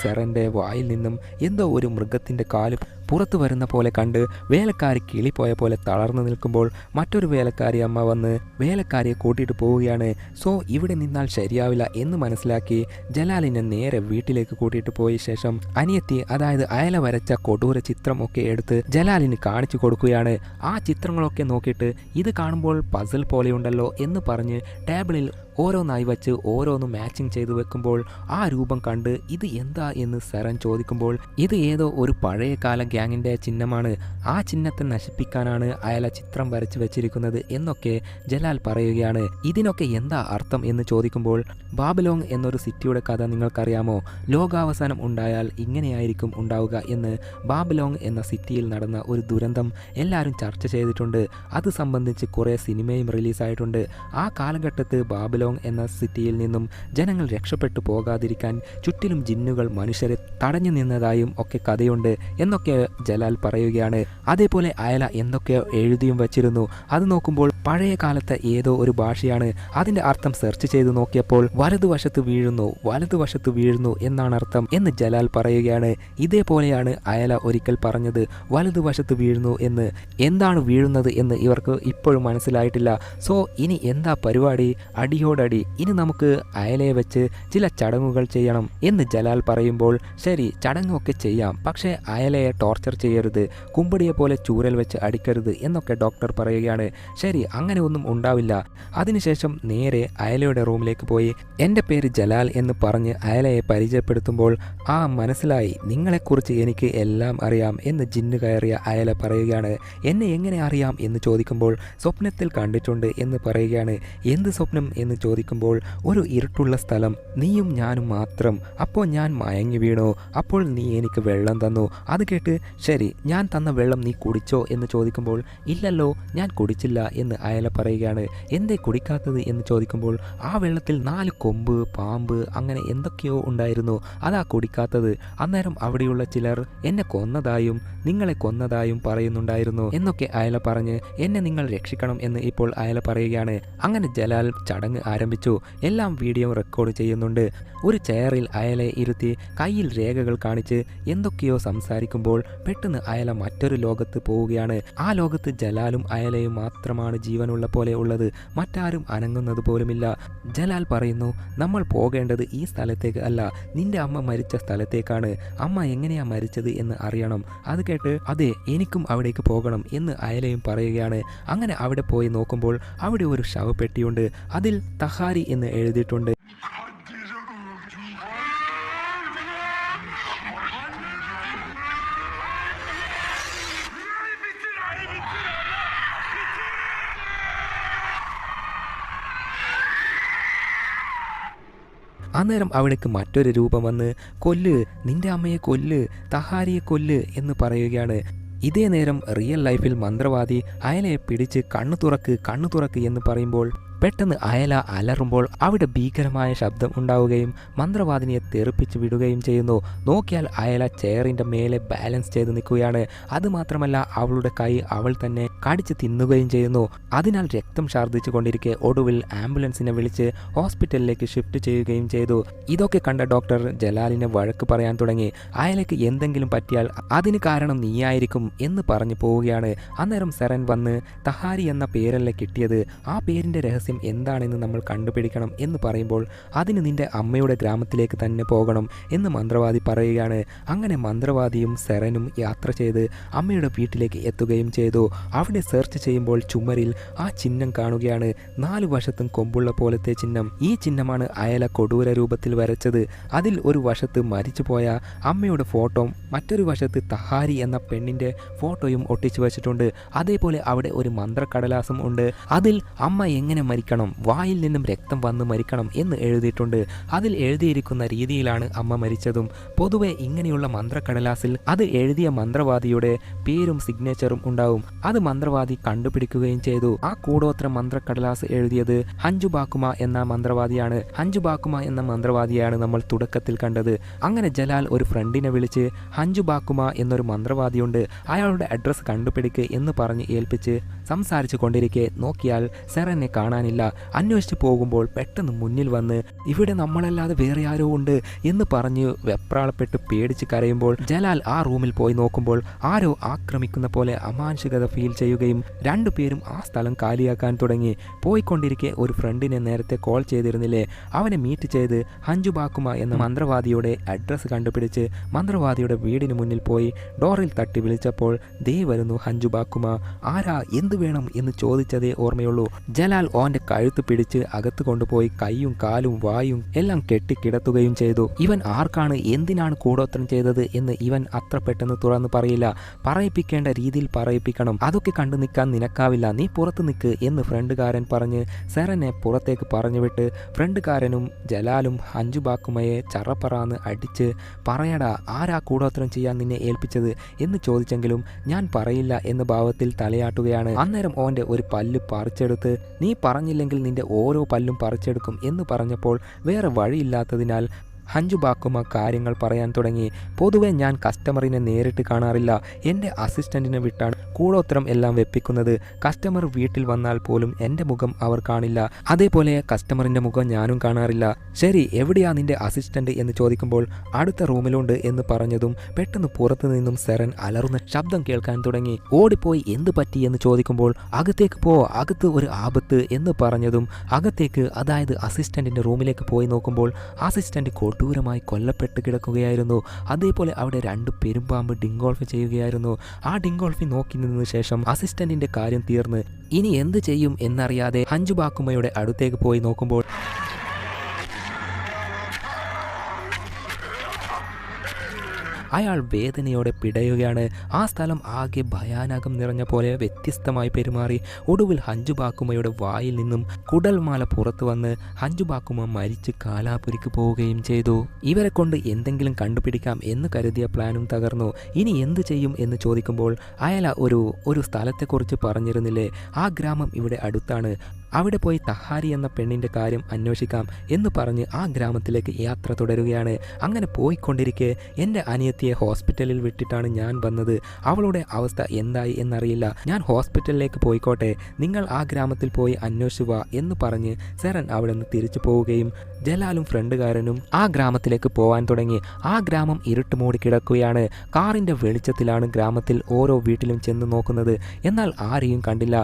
സെറന്റെ വായിൽ നിന്നും എന്തോ ഒരു മൃഗത്തിൻ്റെ കാല് പുറത്തു വരുന്ന പോലെ കണ്ട് വേലക്കാരി കിളിപ്പോയ പോലെ തളർന്നു നിൽക്കുമ്പോൾ മറ്റൊരു വേലക്കാരി അമ്മ വന്ന് വേലക്കാരിയെ കൂട്ടിയിട്ട് പോവുകയാണ്. സോ ഇവിടെ നിന്നാൽ ശരിയാവില്ല എന്ന് മനസ്സിലാക്കി ജലാലിനെ നേരെ വീട്ടിലേക്ക് കൂട്ടിയിട്ട് പോയ ശേഷം അനിയത്തി, അതായത് അയല വരച്ച കൊടൂര ചിത്രം ഒക്കെ എടുത്ത് ജലാലിന് കാണിച്ചു കൊടുക്കുകയാണ്. ആ ചിത്രങ്ങളൊക്കെ നോക്കിയിട്ട് ഇത് കാണുമ്പോൾ പസിൽ പോലെയുണ്ടല്ലോ എന്ന് പറഞ്ഞ് ടേബിളിൽ ഓരോന്നായി വച്ച് ഓരോന്നും മാച്ചിങ് ചെയ്തു വെക്കുമ്പോൾ ആ രൂപം കണ്ട് ഇത് എന്താ എന്ന് സെറൻ ചോദിക്കുമ്പോൾ ഇത് ഏതോ ഒരു പഴയ കാല ഗ്യാങ്ങിൻ്റെ ചിഹ്നമാണ്. ആ ചിഹ്നത്തെ നശിപ്പിക്കാനാണ് അയല ചിത്രം വരച്ച് വെച്ചിരിക്കുന്നത് എന്നൊക്കെ ജലാൽ പറയുകയാണ്. ഇതിനൊക്കെ എന്താ അർത്ഥം എന്ന് ചോദിക്കുമ്പോൾ ബാബിലോങ് എന്നൊരു സിറ്റിയുടെ കഥ നിങ്ങൾക്കറിയാമോ? ലോകാവസാനം ഉണ്ടായാൽ ഇങ്ങനെയായിരിക്കും ഉണ്ടാവുക എന്ന് ബാബിലോങ് എന്ന സിറ്റിയിൽ നടന്ന ഒരു ദുരന്തം എല്ലാവരും ചർച്ച ചെയ്തിട്ടുണ്ട്. അത് സംബന്ധിച്ച് കുറേ സിനിമയും റിലീസായിട്ടുണ്ട്. ആ കാലഘട്ടത്ത് ബാബിലോങ് എന്ന സിറ്റിയിൽ നിന്നും ജനങ്ങൾ രക്ഷപ്പെട്ടു പോകാതിരിക്കാൻ ചുറ്റിലും ജിന്നുകൾ മനുഷ്യരെ തടഞ്ഞു നിന്നതായും ഒക്കെ കഥയുണ്ട് എന്നൊക്കെ ജലാൽ പറയുകയാണ്. അതേപോലെ അയല എന്തൊക്കെയോ എഴുതിയും വച്ചിരുന്നു. അത് നോക്കുമ്പോൾ പഴയ കാലത്തെ ഏതോ ഒരു ഭാഷയാണ്. അതിന്റെ അർത്ഥം സെർച്ച് ചെയ്ത് നോക്കിയപ്പോൾ വലതുവശത്ത് വീഴുന്നു എന്നാണ് അർത്ഥം എന്ന് ജലാൽ പറയുകയാണ്. ഇതേപോലെയാണ് അയല ഒരിക്കൽ പറഞ്ഞത്, വലതുവശത്ത് വീഴുന്നു എന്ന്. എന്താണ് വീഴുന്നത് എന്ന് ഇവർക്ക് ഇപ്പോഴും മനസ്സിലായിട്ടില്ല. സോ ഇനി എന്താ പരിപാടി? അടിയോടടി. ഇനി നമുക്ക് അയലയെ വെച്ച് ചില ചടങ്ങുകൾ ചെയ്യണം എന്ന് ജലാൽ പറയുമ്പോൾ ശരി, ചടങ്ങൊക്കെ ചെയ്യാം, പക്ഷേ അയലയെ ടോർച്ചർ ചെയ്യരുത്, കുമ്പടിയെ പോലെ ചൂരൽ വെച്ച് അടിക്കരുത് എന്നൊക്കെ ഡോക്ടർ പറയുകയാണ്. ശരി, അങ്ങനെ ഒന്നും ഉണ്ടാവില്ല. അതിനുശേഷം നേരെ അയലയുടെ റൂമിലേക്ക് പോയി എൻ്റെ പേര് ജലാൽ എന്ന് പറഞ്ഞ് അയലയെ പരിചയപ്പെടുത്തുമ്പോൾ മനസ്സിലായി, നിങ്ങളെക്കുറിച്ച് എനിക്ക് എല്ലാം അറിയാം എന്ന് ജിന്ന് കയറിയ അയല പറയുകയാണ്. എന്നെ എങ്ങനെ അറിയാം എന്ന് ചോദിക്കുമ്പോൾ സ്വപ്നത്തിൽ കണ്ടിട്ടുണ്ട് എന്ന് പറയുകയാണ്. എന്ത് സ്വപ്നം എന്ന് ചോദിക്കുമ്പോൾ ഒരു ഇരുട്ടുള്ള സ്ഥലം, നീയും ഞാനും മാത്രം. അപ്പോൾ ഞാൻ മയങ്ങി വീണു. അപ്പോൾ നീ എനിക്ക് വെള്ളം തന്നു. അത് കേട്ട് ശരി, ഞാൻ തന്ന വെള്ളം നീ കുടിച്ചോ എന്ന് ചോദിക്കുമ്പോൾ ഇല്ലല്ലോ, ഞാൻ കുടിച്ചില്ല എന്ന് അയല പറയുകയാണ്. എന്തേ കുടിക്കാത്തത് എന്ന് ചോദിക്കുമ്പോൾ ആ വെള്ളത്തിൽ 4 കൊമ്പ്, പാമ്പ്, അങ്ങനെ എന്തൊക്കെയോ ഉണ്ടായിരുന്നു, അതാ കുടിക്കാത്തത്. അന്നേരം അവിടെയുള്ള ചിലർ എന്നെ കൊന്നതായും നിങ്ങളെ കൊന്നതായും പറയുന്നുണ്ടായിരുന്നു എന്നൊക്കെ അയല പറഞ്ഞ് എന്നെ നിങ്ങൾ രക്ഷിക്കണം എന്ന് ഇപ്പോൾ അയല പറയുകയാണ്. അങ്ങനെ ജലാൽ ചടങ്ങ് ആരംഭിച്ചു. എല്ലാം വീഡിയോ റെക്കോർഡ് ചെയ്യുന്നുണ്ട്. ഒരു ചെയറിൽ അയലയെ ഇരുത്തി കയ്യിൽ രേഖകൾ കാണിച്ച് എന്തൊക്കെയോ സംസാരിക്കുമ്പോൾ പെട്ടെന്ന് അയല മറ്റൊരു ലോകത്ത് പോവുകയാണ്. ആ ലോകത്ത് ജലാലും അയലയും മാത്രമാണ് ജീവനുള്ള പോലെ ഉള്ളത്. മറ്റാരും അനങ്ങുന്നത് പോലുമില്ല. ജലാൽ പറയുന്നു, നമ്മൾ പോകേണ്ടത് ഈ സ്ഥലത്തേക്ക് അല്ല, നിന്റെ അമ്മ മരിച്ച സ്ഥലത്തേക്കാണ്. അമ്മ എങ്ങനെയാ മരിച്ചത് എന്ന് അറിയണം. അത് കേട്ട് അതെ, എനിക്കും അവിടേക്ക് പോകണം എന്ന് അയലയും പറയുകയാണ്. അങ്ങനെ അവിടെ പോയി നോക്കുമ്പോൾ അവിടെ ഒരു ശവപ്പെട്ടിയുണ്ട്. അതിൽ തഹാരി എന്ന് എഴുതിയിട്ടുണ്ട്. അന്നേരം അവിടേക്ക് മറ്റൊരു രൂപം വന്ന് കൊല്ല്, നിന്റെ അമ്മയെ കൊല്ല്, തഹാരിയെ കൊല്ല് എന്ന് പറയുകയാണ്. ഇതേ നേരം റിയൽ ലൈഫിൽ മന്ത്രവാദി അയലയെ പിടിച്ച് കണ്ണു തുറക്ക് എന്ന് പറയുമ്പോൾ പെട്ടെന്ന് അയല അലറുമ്പോൾ അവിടെ ഭീകരമായ ശബ്ദം ഉണ്ടാവുകയും മന്ത്രവാദിനിയെ തെറിപ്പിച്ച് വിടുകയും ചെയ്യുന്നു. നോക്കിയാൽ അയല ചെയറിൻ്റെ മേലെ ബാലൻസ് ചെയ്ത് നിൽക്കുകയാണ്. അതുമാത്രമല്ല അവളുടെ കൈ അവൾ തന്നെ കടിച്ച് തിന്നുകയും ചെയ്യുന്നു. അതിനാൽ രക്തം ഛർദ്ദിച്ചു കൊണ്ടിരിക്കെ ഒടുവിൽ ആംബുലൻസിനെ വിളിച്ച് ഹോസ്പിറ്റലിലേക്ക് ഷിഫ്റ്റ് ചെയ്യുകയും ചെയ്തു. ഇതൊക്കെ കണ്ട ഡോക്ടർ ജലാലിനെ വഴക്ക് പറയാൻ തുടങ്ങി. അയലയ്ക്ക് എന്തെങ്കിലും പറ്റിയാൽ അതിന് കാരണം നീയായിരിക്കും എന്ന് പറഞ്ഞു പോവുകയാണ്. അന്നേരം സെറൻ വന്ന് തഹാരി എന്ന പേരല്ലേ കിട്ടിയത്, ആ പേരിൻ്റെ രഹസ്യം എന്താണെന്ന് നമ്മൾ കണ്ടുപിടിക്കണം എന്ന് പറയുമ്പോൾ അതിന് നിന്റെ അമ്മയുടെ ഗ്രാമത്തിലേക്ക് തന്നെ പോകണം എന്ന് മന്ത്രവാദി പറയുകയാണ്. അങ്ങനെ മന്ത്രവാദിയും സെറനും യാത്ര ചെയ്ത് അമ്മയുടെ വീട്ടിലേക്ക് എത്തുകയും ചെയ്തു. അവിടെ സെർച്ച് ചെയ്യുമ്പോൾ ചുമരിൽ ആ ചിഹ്നം കാണുകയാണ്, 4 വശത്തും കൊമ്പുള്ള പോലത്തെ ചിഹ്നം. ഈ ചിഹ്നമാണ് അയല കൊടൂര രൂപത്തിൽ വരച്ചത്. അതിൽ ഒരു വശത്ത് മരിച്ചുപോയ അമ്മയുടെ ഫോട്ടോ, മറ്റൊരു വശത്ത് തഹാരി എന്ന പെണ്ണിൻ്റെ ഫോട്ടോയും ഒട്ടിച്ചു വച്ചിട്ടുണ്ട്. അതേപോലെ അവിടെ ഒരു മന്ത്രക്കടലാസം ഉണ്ട്. അതിൽ അമ്മ എങ്ങനെ മരിക്കണം, വായിൽ നിന്നും രക്തം വന്ന് മരിക്കണം എന്ന് എഴുതിയിട്ടുണ്ട്. അതിൽ എഴുതിയിരിക്കുന്ന രീതിയിലാണ് അമ്മ മരിച്ചതും. പൊതുവെ ഇങ്ങനെയുള്ള മന്ത്രക്കടലാസിൽ അത് എഴുതിയ മന്ത്രവാദിയുടെ പേരും സിഗ്നേച്ചറും ഉണ്ടാവും. അത് മന്ത്രവാദി കണ്ടുപിടിക്കുകയും ചെയ്തു. ആ കൂടോത്ര മന്ത്രക്കടലാസ് എഴുതിയത് ഹഞ്ചു ബാക്കുമ എന്ന മന്ത്രവാദിയാണ്. ഹഞ്ചു ബാക്കുമ എന്ന മന്ത്രവാദിയാണ് നമ്മൾ തുടക്കത്തിൽ കണ്ടത്. അങ്ങനെ ജലാൽ ഒരു ഫ്രണ്ടിനെ വിളിച്ച് ഹഞ്ചു ബാക്കുമ എന്നൊരു മന്ത്രവാദിയുണ്ട്, അയാളുടെ അഡ്രസ്സ് കണ്ടുപിടിക്ക് എന്ന് പറഞ്ഞ് ഏൽപ്പിച്ച് സംസാരിച്ചു കൊണ്ടിരിക്കെ നോക്കിയാൽ സെറനെ കാണാനില്ല. അന്വേഷിച്ച് പോകുമ്പോൾ പെട്ടെന്ന് മുന്നിൽ വന്ന് ഇവിടെ നമ്മളല്ലാതെ വേറെ ആരോ ഉണ്ട് എന്ന് പറഞ്ഞ് വെപ്രാളപ്പെട്ട് പേടിച്ച് കരയുമ്പോൾ ജലാൽ ആ റൂമിൽ പോയി നോക്കുമ്പോൾ ആരോ ആക്രമിക്കുന്ന പോലെ അമാനുഷികത ഫീൽ ചെയ്യുകയും രണ്ടുപേരും ആ സ്ഥലം കാലിയാക്കാൻ തുടങ്ങി. പോയിക്കൊണ്ടിരിക്കെ ഒരു ഫ്രണ്ടിനെ നേരത്തെ കോൾ ചെയ്തിരുന്നില്ലേ, അവനെ മീറ്റ് ചെയ്ത് ഹഞ്ചു ബാക്കുമ എന്ന മന്ത്രവാദിയുടെ അഡ്രസ്സ് കണ്ടുപിടിച്ച് മന്ത്രവാദിയുടെ വീടിന് മുന്നിൽ പോയി ഡോറിൽ തട്ടി വിളിച്ചപ്പോൾ ദേ വരുന്നു ഹഞ്ചു ബാക്കുമ. ആരാ, എന്ത് വേണം എന്ന് ചോദിച്ചതേ ഓർമ്മയുള്ളൂ. ജലാൽ ഓന്റെ കഴുത്ത് പിടിച്ച് അകത്ത് കൊണ്ടുപോയി കൈയും കാലും വായും എല്ലാം കെട്ടിക്കിടത്തുകയും ചെയ്തു. ഇവൻ ആർക്കാണ്, എന്തിനാണ് കൂടോത്രം ചെയ്തത് എന്ന് ഇവൻ അത്ര പെട്ടെന്ന് തുറന്ന് പറയില്ല. പറയിപ്പിക്കേണ്ട രീതിയിൽ പറയിപ്പിക്കണം. അതൊക്കെ കണ്ടു നിൽക്കാൻ നിനക്കാവില്ല, നീ പുറത്ത് നിൽക്ക് എന്ന് ഫ്രണ്ടുകാരൻ പറഞ്ഞ് സെറനെ പുറത്തേക്ക് പറഞ്ഞുവിട്ട് ഫ്രണ്ടുകാരനും ജലാലും ഹഞ്ചു ബാക്കുമയെ ചറപ്പറാന്ന് അടിച്ച് പറയടാ, ആരാ കൂടോത്രം ചെയ്യാൻ നിന്നെ ഏൽപ്പിച്ചത് എന്ന് ചോദിച്ചെങ്കിലും ഞാൻ പറയില്ല എന്ന ഭാവത്തിൽ തലയാട്ടുകയാണ്. അന്നേരം ഓന്റെ ഒരു പല്ല് പറിച്ചെടുത്ത് നീ പറഞ്ഞില്ലെങ്കിൽ നിന്റെ ഓരോ പല്ലും പറിച്ചെടുക്കും എന്ന് പറഞ്ഞപ്പോൾ വേറെ വഴിയില്ലാത്തതിനാൽ ഹഞ്ചു ബാക്കുമ കാര്യങ്ങൾ പറയാൻ തുടങ്ങി. പൊതുവെ ഞാൻ കസ്റ്റമറിനെ നേരിട്ട് കാണാറില്ല, എൻ്റെ അസിസ്റ്റൻറ്റിനെ വിട്ടാണ് കൂടോത്രം എല്ലാം വെപ്പിക്കുന്നത്. കസ്റ്റമർ വീട്ടിൽ വന്നാൽ പോലും എൻ്റെ മുഖം അവർ കാണില്ല, അതേപോലെ കസ്റ്റമറിൻ്റെ മുഖം ഞാനും കാണാറില്ല. ശരി, എവിടെയാ നിൻ്റെ അസിസ്റ്റൻ്റ് എന്ന് ചോദിക്കുമ്പോൾ അടുത്ത റൂമിലുണ്ട് എന്ന് പറഞ്ഞതും പെട്ടെന്ന് പുറത്തു നിന്നും സെറൻ അലറുന്ന ശബ്ദം കേൾക്കാൻ തുടങ്ങി. ഓടിപ്പോയി എന്ത് പറ്റി എന്ന് ചോദിക്കുമ്പോൾ അകത്തേക്ക് പോ, അകത്ത് ഒരു ആപത്ത് എന്ന് പറഞ്ഞതും അകത്തേക്ക്, അതായത് അസിസ്റ്റൻറ്റിൻ്റെ റൂമിലേക്ക് പോയി നോക്കുമ്പോൾ അസിസ്റ്റൻ്റ് കൊടൂരമായി കൊല്ലപ്പെട്ട് കിടക്കുകയായിരുന്നു. അതേപോലെ അവിടെ 2 പെരുമ്പാമ്പ് ഡിങ്കോൾഫ് ചെയ്യുകയായിരുന്നു. ആ ഡിങ്കോൾഫി നോക്കി നിന്ന ശേഷം അസിസ്റ്റന്റിന്റെ കാര്യം തീർന്ന് ഇനി എന്ത് ചെയ്യും എന്നറിയാതെ ഹഞ്ചു ബാക്കുമയുടെ അടുത്തേക്ക് പോയി നോക്കുമ്പോൾ അയാൾ വേദനയോടെ പിടയുകയാണ്. ആ സ്ഥലം ആകെ ഭയാനകം നിറഞ്ഞ പോലെ വ്യത്യസ്തമായി പെരുമാറി. ഒടുവിൽ ഹഞ്ചു ബാക്കുമയുടെ വായിൽ നിന്നും കുടൽമാല പുറത്തു വന്ന് ഹഞ്ചു ബാക്കുമ മരിച്ച് കാലാപുരിക്ക് പോവുകയും ചെയ്തു. ഇവരെ കൊണ്ട് എന്തെങ്കിലും കണ്ടുപിടിക്കാം എന്ന് കരുതിയ പ്ലാനും തകർന്നു. ഇനി എന്ത് ചെയ്യും എന്ന് ചോദിക്കുമ്പോൾ അയാൾ ഒരു സ്ഥലത്തെക്കുറിച്ച് പറഞ്ഞിരുന്നില്ലേ, ആ ഗ്രാമം ഇവിടെ അടുത്താണ്, അവിടെ പോയി തഹാരി എന്ന പെണ്ണിൻ്റെ കാര്യം അന്വേഷിക്കാം എന്ന് പറഞ്ഞ് ആ ഗ്രാമത്തിലേക്ക് യാത്ര തുടരുകയാണ്. അങ്ങനെ പോയിക്കൊണ്ടിരിക്കെ എൻ്റെ അനിയത്തിയെ ഹോസ്പിറ്റലിൽ വിട്ടിട്ടാണ് ഞാൻ വന്നത്, അവളുടെ അവസ്ഥ എന്തായി എന്നറിയില്ല, ഞാൻ ഹോസ്പിറ്റലിലേക്ക് പോയിക്കോട്ടെ, നിങ്ങൾ ആ ഗ്രാമത്തിൽ പോയി അന്വേഷിക്കുക എന്ന് പറഞ്ഞ് സെറൻ അവിടെ നിന്ന് തിരിച്ചു പോവുകയും ജലാലും ഫ്രണ്ടുകാരനും ആ ഗ്രാമത്തിലേക്ക് പോവാൻ തുടങ്ങി. ആ ഗ്രാമം ഇരുട്ട് മൂടി കിടക്കുകയാണ്. കാറിൻ്റെ വെളിച്ചത്തിലാണ് ഗ്രാമത്തിൽ ഓരോ വീട്ടിലും ചെന്ന് നോക്കുന്നത്. എന്നാൽ ആരെയും കണ്ടില്ല.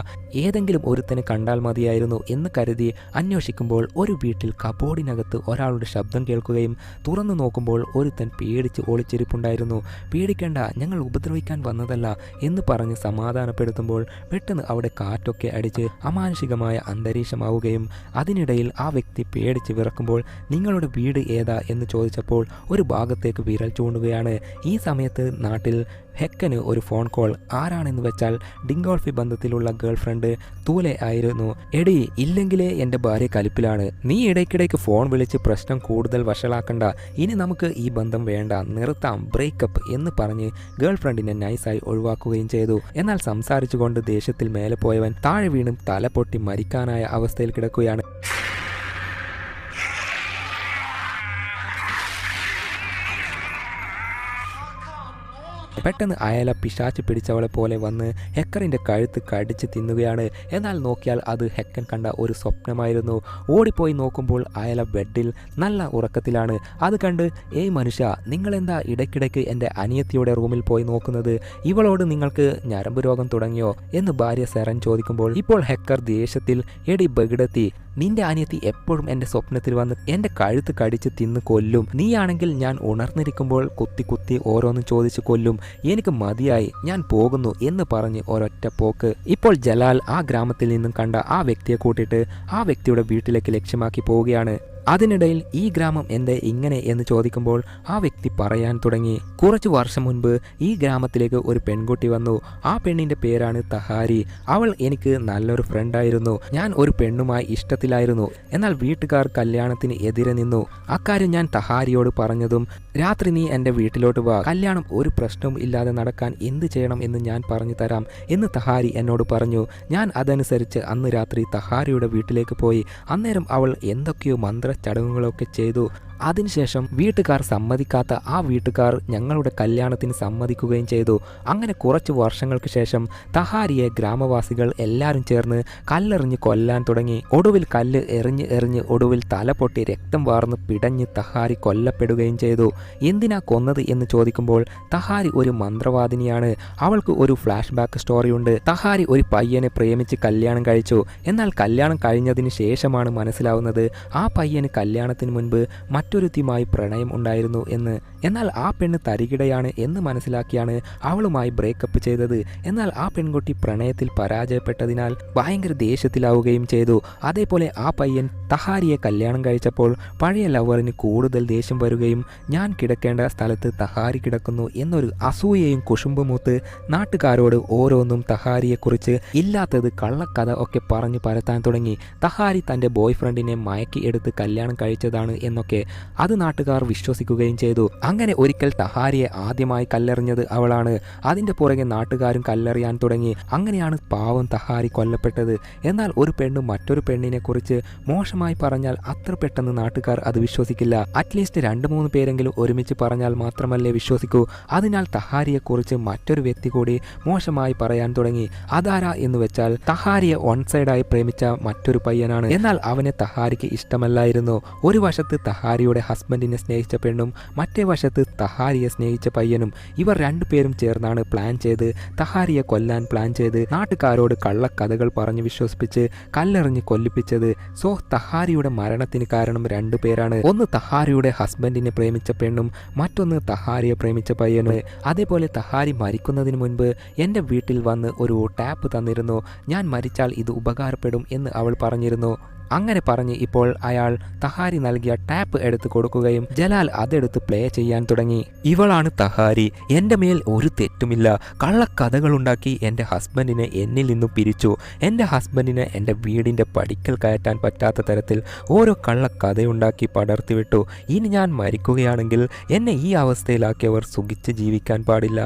ഏതെങ്കിലും ഒരുത്തനെ കണ്ടാൽ മതിയായിരുന്നു എന്ന് കരുതി അന്വേഷിക്കുമ്പോൾ ഒരു വീട്ടിൽ കബോർഡിനകത്ത് ഒരാളുടെ ശബ്ദം കേൾക്കുകയും തുറന്നു നോക്കുമ്പോൾ ഒരുത്തൻ പേടിച്ച് ഒളിച്ചിരിപ്പുണ്ടായിരുന്നു. പേടിക്കേണ്ട, ഞങ്ങൾ ഉപദ്രവിക്കാൻ വന്നതല്ല എന്ന് പറഞ്ഞ് സമാധാനപ്പെടുത്തുമ്പോൾ പെട്ടെന്ന് അവിടെ കാറ്റൊക്കെ അടിച്ച് അമാനുഷികമായ അന്തരീക്ഷമാവുകയും അതിനിടയിൽ ആ വ്യക്തി പേടിച്ച് വിറക്കുമ്പോൾ നിങ്ങളുടെ വീട് ഏതാ എന്ന് ചോദിച്ചപ്പോൾ ഒരു ഭാഗത്തേക്ക് വിരൽ ചൂണ്ടുകയാണ്. ഈ സമയത്ത് നാട്ടിൽ ഹെക്കന് ഒരു ഫോൺ കോൾ. ആരാണെന്ന് വെച്ചാൽ ഡിങ്കോൾഫി ബന്ധത്തിലുള്ള ഗേൾ ഫ്രണ്ട് തൂലെ ആയിരുന്നു. എടി, ഇല്ലെങ്കിലേ എൻ്റെ ഭാര്യ കലിപ്പിലാണ്. നീ ഇടയ്ക്കിടയ്ക്ക് ഫോൺ വിളിച്ച് പ്രശ്നം കൂടുതൽ വഷളാക്കണ്ട. ഇനി നമുക്ക് ഈ ബന്ധം വേണ്ട, നിർത്താം, ബ്രേക്കപ്പ് എന്ന് പറഞ്ഞ് ഗേൾ ഫ്രണ്ടിനെ നൈസായി ഒഴിവാക്കുകയും ചെയ്തു. എന്നാൽ സംസാരിച്ചുകൊണ്ട് ദേഷ്യത്തിൽ മേലെ പോയവൻ താഴെ വീണും തല പൊട്ടി മരിക്കാനായ അവസ്ഥയിൽ കിടക്കുകയാണ്. പെട്ടെന്ന് അയല പിശാച്ച് പിടിച്ചവളെ പോലെ വന്ന് ഹെക്കറിൻ്റെ കഴുത്ത് കടിച്ച് തിന്നുകയാണ്. എന്നാൽ നോക്കിയാൽ അത് ഹെക്കൻ കണ്ട ഒരു സ്വപ്നമായിരുന്നു. ഓടിപ്പോയി നോക്കുമ്പോൾ അയല ബെഡിൽ നല്ല ഉറക്കത്തിലാണ്. അത് കണ്ട്, ഏയ് മനുഷ്യ, നിങ്ങളെന്താ ഇടയ്ക്കിടയ്ക്ക് എൻ്റെ അനിയത്തിയുടെ റൂമിൽ പോയി നോക്കുന്നത്? ഇവളോട് നിങ്ങൾക്ക് ഞരമ്പ് രോഗം തുടങ്ങിയോ എന്ന് ഭാര്യ സെറൻ ചോദിക്കുമ്പോൾ ഇപ്പോൾ ഹെക്കർ ദേഷ്യത്തിൽ, എടി ബഗിടത്തി, നിന്റെ അനിയത്തി എപ്പോഴും എൻ്റെ സ്വപ്നത്തിൽ വന്ന് എൻ്റെ കഴുത്ത് കടിച്ച് തിന്ന് കൊല്ലും. നീയാണെങ്കിൽ ഞാൻ ഉണർന്നിരിക്കുമ്പോൾ കുത്തി കുത്തി ഓരോന്നും ചോദിച്ച് കൊല്ലും. എനിക്ക് മതിയായി, ഞാൻ പോകുന്നു എന്ന് പറഞ്ഞ് ഒരൊറ്റ പോക്ക്. ഇപ്പോൾ ജലാൽ ആ ഗ്രാമത്തിൽ നിന്നും കണ്ട ആ വ്യക്തിയെ കൂട്ടിയിട്ട് ആ വ്യക്തിയുടെ വീട്ടിലേക്ക് ലക്ഷ്യമാക്കി പോവുകയാണ്. അതിനിടയിൽ ഈ ഗ്രാമം എന്തേ ഇങ്ങനെ എന്ന് ചോദിക്കുമ്പോൾ ആ വ്യക്തി പറയാൻ തുടങ്ങി, കുറച്ചു വർഷം മുൻപ് ഈ ഗ്രാമത്തിലേക്ക് ഒരു പെൺകുട്ടി വന്നു. ആ പെണ്ണിന്റെ പേരാണ് തഹാരി. അവൾ എനിക്ക് നല്ലൊരു ഫ്രണ്ടായിരുന്നു. ഞാൻ ഒരു പെണ്ണുമായി ഇഷ്ടത്തിലായിരുന്നു. എന്നാൽ വീട്ടുകാർ കല്യാണത്തിന് എതിരെ നിന്നു. അക്കാര്യം ഞാൻ തഹാരിയോട് പറഞ്ഞതും, രാത്രി നീ എൻ്റെ വീട്ടിലോട്ട് വാ, കല്യാണം ഒരു പ്രശ്നവും ഇല്ലാതെ നടക്കാൻ എന്ത് ചെയ്യണം എന്ന് ഞാൻ പറഞ്ഞു തരാം എന്ന് തഹാരി എന്നോട് പറഞ്ഞു. ഞാൻ അതനുസരിച്ച് അന്ന് രാത്രി തഹാരിയുടെ വീട്ടിലേക്ക് പോയി. അന്നേരം അവൾ എന്തൊക്കെയോ ചടങ്ങുകളൊക്കെ ചെയ്തു. അതിനുശേഷം വീട്ടുകാർ സമ്മതിക്കാത്ത ആ വീട്ടുകാർ ഞങ്ങളുടെ കല്യാണത്തിന് സമ്മതിക്കുകയും ചെയ്തു. അങ്ങനെ കുറച്ച് വർഷങ്ങൾക്ക് ശേഷം തഹാരിയെ ഗ്രാമവാസികൾ എല്ലാവരും ചേർന്ന് കല്ലെറിഞ്ഞ് കൊല്ലാൻ തുടങ്ങി. ഒടുവിൽ കല്ല് എറിഞ്ഞ് ഒടുവിൽ തല പൊട്ടി രക്തം വാർന്ന് പിടഞ്ഞ് തഹാരി കൊല്ലപ്പെടുകയും ചെയ്തു. എന്തിനാ കൊന്നത് എന്ന് ചോദിക്കുമ്പോൾ തഹാരി ഒരു മന്ത്രവാദിനിയാണ്. അവൾക്ക് ഒരു ഫ്ലാഷ് ബാക്ക് സ്റ്റോറിയുണ്ട്. തഹാരി ഒരു പയ്യനെ പ്രേമിച്ച് കല്യാണം കഴിച്ചു. എന്നാൽ കല്യാണം കഴിഞ്ഞതിന് ശേഷമാണ് മനസ്സിലാവുന്നത് ആ പയ്യന് കല്യാണത്തിന് മുൻപ് മറ്റൊരുത്തിയുമായി പ്രണയം ഉണ്ടായിരുന്നു എന്ന്. എന്നാൽ ആ പെണ്ണ് തരികിടയാണ് എന്ന് മനസ്സിലാക്കിയാണ് അവളുമായി ബ്രേക്കപ്പ് ചെയ്തത്. എന്നാൽ ആ പെൺകുട്ടി പ്രണയത്തിൽ പരാജയപ്പെട്ടതിനാൽ ഭയങ്കര ദേഷ്യത്തിലാവുകയും ചെയ്തു. അതേപോലെ ആ പയ്യൻ തഹാരിയെ കല്യാണം കഴിച്ചപ്പോൾ പഴയ ലവറിന് കൂടുതൽ ദേഷ്യം വരികയും ഞാൻ കിടക്കേണ്ട സ്ഥലത്ത് തഹാരി കിടക്കുന്നു എന്നൊരു അസൂയയും കുശുമ്പുമൂത്ത് നാട്ടുകാരോട് ഓരോന്നും തഹാരിയെക്കുറിച്ച് ഇല്ലാത്തത് കള്ളക്കഥ ഒക്കെ പറഞ്ഞു പരത്താൻ തുടങ്ങി. തഹാരി തൻ്റെ ബോയ് ഫ്രണ്ടിനെ മയക്കി എടുത്ത് കല്യാണം കഴിച്ചതാണ് എന്നൊക്കെ. അത് നാട്ടുകാർ വിശ്വസിക്കുകയും ചെയ്തു. അങ്ങനെ ഒരിക്കൽ തഹാരിയെ ആദ്യമായി കല്ലെറിഞ്ഞത് അവളാണ്. അതിൻ്റെ പുറകെ നാട്ടുകാരും കല്ലെറിയാൻ തുടങ്ങി. അങ്ങനെയാണ് പാവം തഹാരി കൊല്ലപ്പെട്ടത്. എന്നാൽ ഒരു പെണ്ണ് മറ്റൊരു പെണ്ണിനെ കുറിച്ച് മോശമായി പറഞ്ഞാൽ അത്ര പെട്ടെന്ന് നാട്ടുകാർ അത് വിശ്വസിക്കില്ല. അറ്റ്ലീസ്റ്റ് 2-3 പേരെങ്കിലും ഒരുമിച്ച് പറഞ്ഞാൽ മാത്രമല്ലേ വിശ്വസിക്കൂ. അതിനാൽ തഹാരിയെക്കുറിച്ച് മറ്റൊരു വ്യക്തി കൂടി മോശമായി പറയാൻ തുടങ്ങി. അതാരാ എന്ന് വെച്ചാൽ തഹാരിയെ വൺ സൈഡായി പ്രേമിച്ച മറ്റൊരു പയ്യനാണ്. എന്നാൽ അവനെ തഹാരിക്ക് ഇഷ്ടമല്ലായിരുന്നു. ഒരു വശത്ത് തഹാരിയുടെ ഹസ്ബൻഡിനെ സ്നേഹിച്ച പെണ്ണും മറ്റേ വശത്ത് തഹാരിയെ സ്നേഹിച്ച പയ്യനും. ഇവർ 2 പേരും ചേർന്നാണ് പ്ലാൻ ചെയ്ത് തഹാരിയെ കൊല്ലാൻ പ്ലാൻ ചെയ്ത് നാട്ടുകാരോട് കള്ളക്കഥകൾ പറഞ്ഞ് വിശ്വസിപ്പിച്ച് കല്ലെറിഞ്ഞ് കൊല്ലിപ്പിച്ചത്. സോ തഹാരിയുടെ മരണത്തിന് കാരണം 2 പേരാണ്. ഒന്ന് തഹാരിയുടെ ഹസ്ബൻഡിനെ പ്രേമിച്ച പെണ്ണും മറ്റൊന്ന് തഹാരിയെ പ്രേമിച്ച പയ്യനും. അതേപോലെ തഹാരി മരിക്കുന്നതിന് മുൻപ് എൻ്റെ വീട്ടിൽ വന്ന് ഒരു ടാപ്പ് തന്നിരുന്നു. ഞാൻ മരിച്ചാൽ ഇത് ഉപകാരപ്പെടും എന്ന് അവൾ പറഞ്ഞിരുന്നു. അങ്ങനെ പറഞ്ഞ് ഇപ്പോൾ അയാൾ തഹാരി നൽകിയ ടാപ്പ് എടുത്ത് കൊടുക്കുകയും ജലാൽ അതെടുത്ത് പ്ലേ ചെയ്യാൻ തുടങ്ങി. ഇവളാണ് തഹാരി. എൻ്റെ മേൽ ഒരു തെറ്റുമില്ല. കള്ളക്കഥകളുണ്ടാക്കി എൻ്റെ ഹസ്ബൻഡിനെ എന്നിൽ നിന്നും പിരിച്ചു. എൻ്റെ ഹസ്ബൻഡിനെ എൻ്റെ വീടിൻ്റെ പടിക്കൽ കയറ്റാൻ പറ്റാത്ത തരത്തിൽ ഓരോ കള്ളക്കഥയുണ്ടാക്കി പടർത്തിവിട്ടു. ഇനി ഞാൻ മരിക്കുകയാണെങ്കിൽ എന്നെ ഈ അവസ്ഥയിലാക്കിയവർ സുഖിച്ച് ജീവിക്കാൻ പാടില്ല.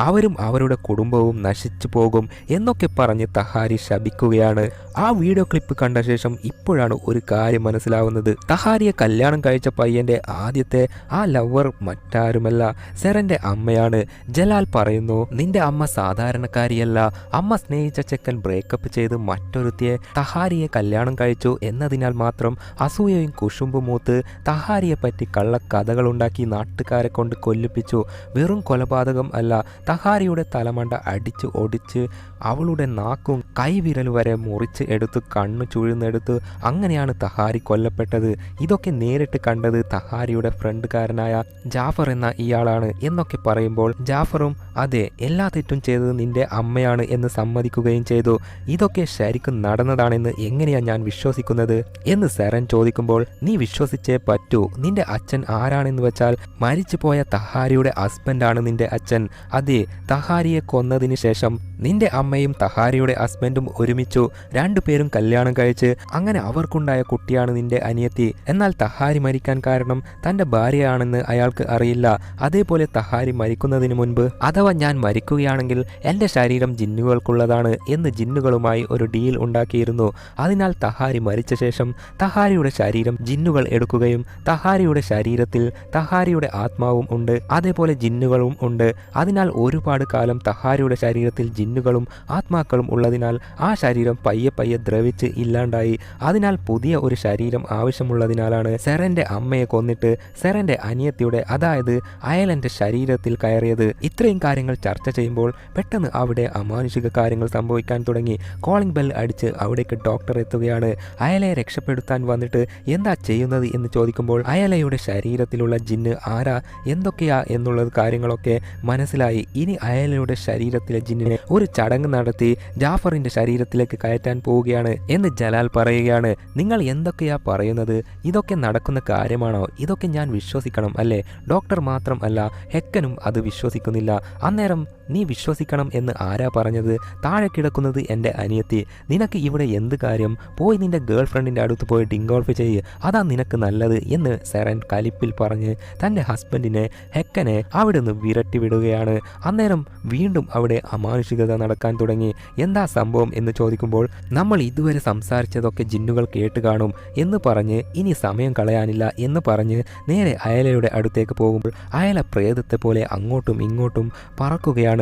അവരും അവരുടെ കുടുംബവും നശിച്ചു പോകും എന്നൊക്കെ പറഞ്ഞ് തഹാരി ശപിക്കുകയാണ്. ആ വീഡിയോ ക്ലിപ്പ് കണ്ട ശേഷം ഇപ്പോഴാണ് ഒരു കാര്യം മനസ്സിലാവുന്നത്. തഹാരിയെ കല്യാണം കഴിച്ച പയ്യന്റെ ആദ്യത്തെ ആ ലവർ മറ്റാരുമല്ല, സെറന്റെ അമ്മയാണ്. ജലാൽ പറയുന്നു, നിന്റെ അമ്മ സാധാരണക്കാരിയല്ല. അമ്മ സ്നേഹിച്ച ചെക്കൻ ബ്രേക്കപ്പ് ചെയ്ത് മറ്റൊരുത്തിയെ തഹാരിയെ കല്യാണം കഴിച്ചു എന്നതിനാൽ മാത്രം അസൂയയും കുശുമ്പും മൂത്ത് തഹാരിയെ പറ്റി കള്ളക്കഥകളുണ്ടാക്കി നാട്ടുകാരെ കൊണ്ട് കൊല്ലിപ്പിച്ചു. വെറും കൊലപാതകം അല്ല, തഹാരിയുടെ തലമണ്ട അടിച്ച് ഒടിച്ച് അവളുടെ നാക്കും കൈവിരൽ വരെ മുറിച്ച് എടുത്ത് കണ്ണു ചുഴുന്നെടുത്ത് അങ്ങനെയാണ് തഹാരി കൊല്ലപ്പെട്ടത്. ഇതൊക്കെ നേരിട്ട് കണ്ടത് തഹാരിയുടെ ഫ്രണ്ടുകാരനായ ജാഫർ എന്ന ഇയാളാണ് എന്നൊക്കെ പറയുമ്പോൾ ജാഫറും അതെ, എല്ലാ തെറ്റും ചെയ്തത് നിന്റെ അമ്മയാണ് എന്ന് സമ്മതിക്കുകയും ചെയ്തു. ഇതൊക്കെ ശരിക്കും നടന്നതാണെന്ന് എങ്ങനെയാ ഞാൻ വിശ്വസിക്കുന്നത് എന്ന് സെറൻ ചോദിക്കുമ്പോൾ നീ വിശ്വസിച്ചേ പറ്റൂ. നിന്റെ അച്ഛൻ ആരാണെന്ന് വെച്ചാൽ മരിച്ചുപോയ തഹാരിയുടെ ഹസ്ബൻഡാണ് നിന്റെ അച്ഛൻ. അതെ, അതെ, തഹാരിയെ കൊന്നതിന് ശേഷം നിന്റെ അമ്മയും തഹാരിയുടെ ഹസ്ബൻഡും ഒരുമിച്ചു, രണ്ടുപേരും കല്യാണം കഴിച്ച് അങ്ങനെ അവർക്കുണ്ടായ കുട്ടിയാണ് നിന്റെ അനിയത്തി. എന്നാൽ തഹാരി മരിക്കാൻ കാരണം തന്റെ ഭാര്യയാണെന്ന് അയാൾക്ക് അറിയില്ല. അതേപോലെ തഹാരി മരിക്കുന്നതിന് മുൻപ്, അഥവാ ഞാൻ മരിക്കുകയാണെങ്കിൽ എന്റെ ശരീരം ജിന്നുകൾക്കുള്ളതാണ് എന്ന് ജിന്നുകളുമായി ഒരു ഡീൽ ഉണ്ടാക്കിയിരുന്നു. അതിനാൽ തഹാരി മരിച്ച ശേഷം തഹാരിയുടെ ശരീരം ജിന്നുകൾ എടുക്കുകയും തഹാരിയുടെ ശരീരത്തിൽ തഹാരിയുടെ ആത്മാവും ഉണ്ട്, അതേപോലെ ജിന്നുകളും ഉണ്ട്. അതിനാൽ ഒരുപാട് കാലം തഹാരിയുടെ ശരീരത്തിൽ ജിന്നുകളും ആത്മാക്കളും ഉള്ളതിനാൽ ആ ശരീരം പയ്യെ പയ്യെ ദ്രവിച്ച് ഇല്ലാണ്ടായി. അതിനാൽ പുതിയ ഒരു ശരീരം ആവശ്യമുള്ളതിനാലാണ് സെറന്റെ അമ്മയെ കൊന്നിട്ട് സെറന്റെ അനിയത്തിയുടെ, അതായത് അയലന്റെ ശരീരത്തിൽ കയറിയത്. ഇത്രയും കാര്യങ്ങൾ ചർച്ച ചെയ്യുമ്പോൾ പെട്ടെന്ന് അവിടെ അമാനുഷിക കാര്യങ്ങൾ സംഭവിക്കാൻ തുടങ്ങി. കോളിംഗ് ബെൽ അടിച്ച് അവിടേക്ക് ഡോക്ടർ എത്തുകയാണ്. അയലയെ രക്ഷപ്പെടുത്താൻ വന്നിട്ട് എന്താ ചെയ്യുന്നത് എന്ന് ചോദിക്കുമ്പോൾ അയലയുടെ ശരീരത്തിലുള്ള ജിന്ന് ആരാ, എന്തൊക്കെയാ എന്നുള്ളത് കാര്യങ്ങളൊക്കെ മനസ്സിലായി. ഇനി അയലയുടെ ശരീരത്തിലെ ജിന്നിനെ ഒരു ചടങ്ങ് നടത്തി ജാഫറിന്റെ ശരീരത്തിലേക്ക് കയറ്റാൻ പോവുകയാണ് എന്ന് ജലാൽ പറയുകയാണ്. നിങ്ങൾ എന്തൊക്കെയാ പറയുന്നത്? ഇതൊക്കെ നടക്കുന്ന കാര്യമാണോ? ഇതൊക്കെ ഞാൻ വിശ്വസിക്കണം അല്ലേ? ഡോക്ടർ മാത്രം അല്ല, ഹെക്കനും അത് വിശ്വസിക്കുന്നില്ല. അന്നേരം നീ വിശ്വസിക്കണം എന്ന് ആരാ പറഞ്ഞത്? താഴെ കിടക്കുന്നത് എൻ്റെ അനിയത്തി. നിനക്ക് ഇവിടെ എന്ത് കാര്യം? പോയി നിന്റെ ഗേൾ ഫ്രണ്ടിൻ്റെ അടുത്ത് പോയി ഡിങ്കോൾഫ് ചെയ്യ്, അതാ നിനക്ക് നല്ലത് എന്ന് സെറൻ കലിപ്പിൽ പറഞ്ഞ് തൻ്റെ ഹസ്ബൻഡിനെ, ഹെക്കനെ അവിടെ നിന്ന് വിരട്ടി വിടുകയാണ്. അന്നേരം വീണ്ടും അവിടെ അമാനുഷികത നടക്കാൻ തുടങ്ങി. എന്താ സംഭവം എന്ന് ചോദിക്കുമ്പോൾ നമ്മൾ ഇതുവരെ സംസാരിച്ചതൊക്കെ ജിന്നുകൾ കേട്ട് കാണും എന്ന് പറഞ്ഞ് ഇനി സമയം കളയാനില്ല എന്ന് പറഞ്ഞ് നേരെ അയലയുടെ അടുത്തേക്ക് പോകുമ്പോൾ അയല പ്രേതത്തെ പോലെ അങ്ങോട്ടും ഇങ്ങോട്ടും പറക്കുകയാണ്.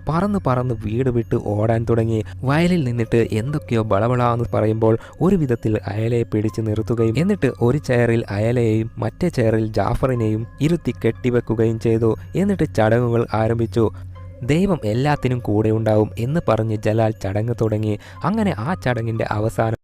പറന്ന് പറന്ന് വീട് വിട്ട് ഓടാൻ തുടങ്ങി. വയലിൽ നിന്നിട്ട് എന്തൊക്കെയോ ബളബളാന്ന് പറയുമ്പോൾ ഒരു വിധത്തിൽ അയലയെ പിടിച്ച് നിർത്തുകയും എന്നിട്ട് ഒരു ചെയറിൽ അയലയെയും മറ്റേ ചെയറിൽ ജാഫറിനെയും ഇരുത്തി കെട്ടിവെക്കുകയും ചെയ്തു. എന്നിട്ട് ചടങ്ങുകൾ ആരംഭിച്ചു. ദൈവം എല്ലാത്തിനും കൂടെ ഉണ്ടാവും എന്ന് പറഞ്ഞ് ജലാൽ ചടങ്ങ് തുടങ്ങി. അങ്ങനെ ആ ചടങ്ങിൻ്റെ അവസാനം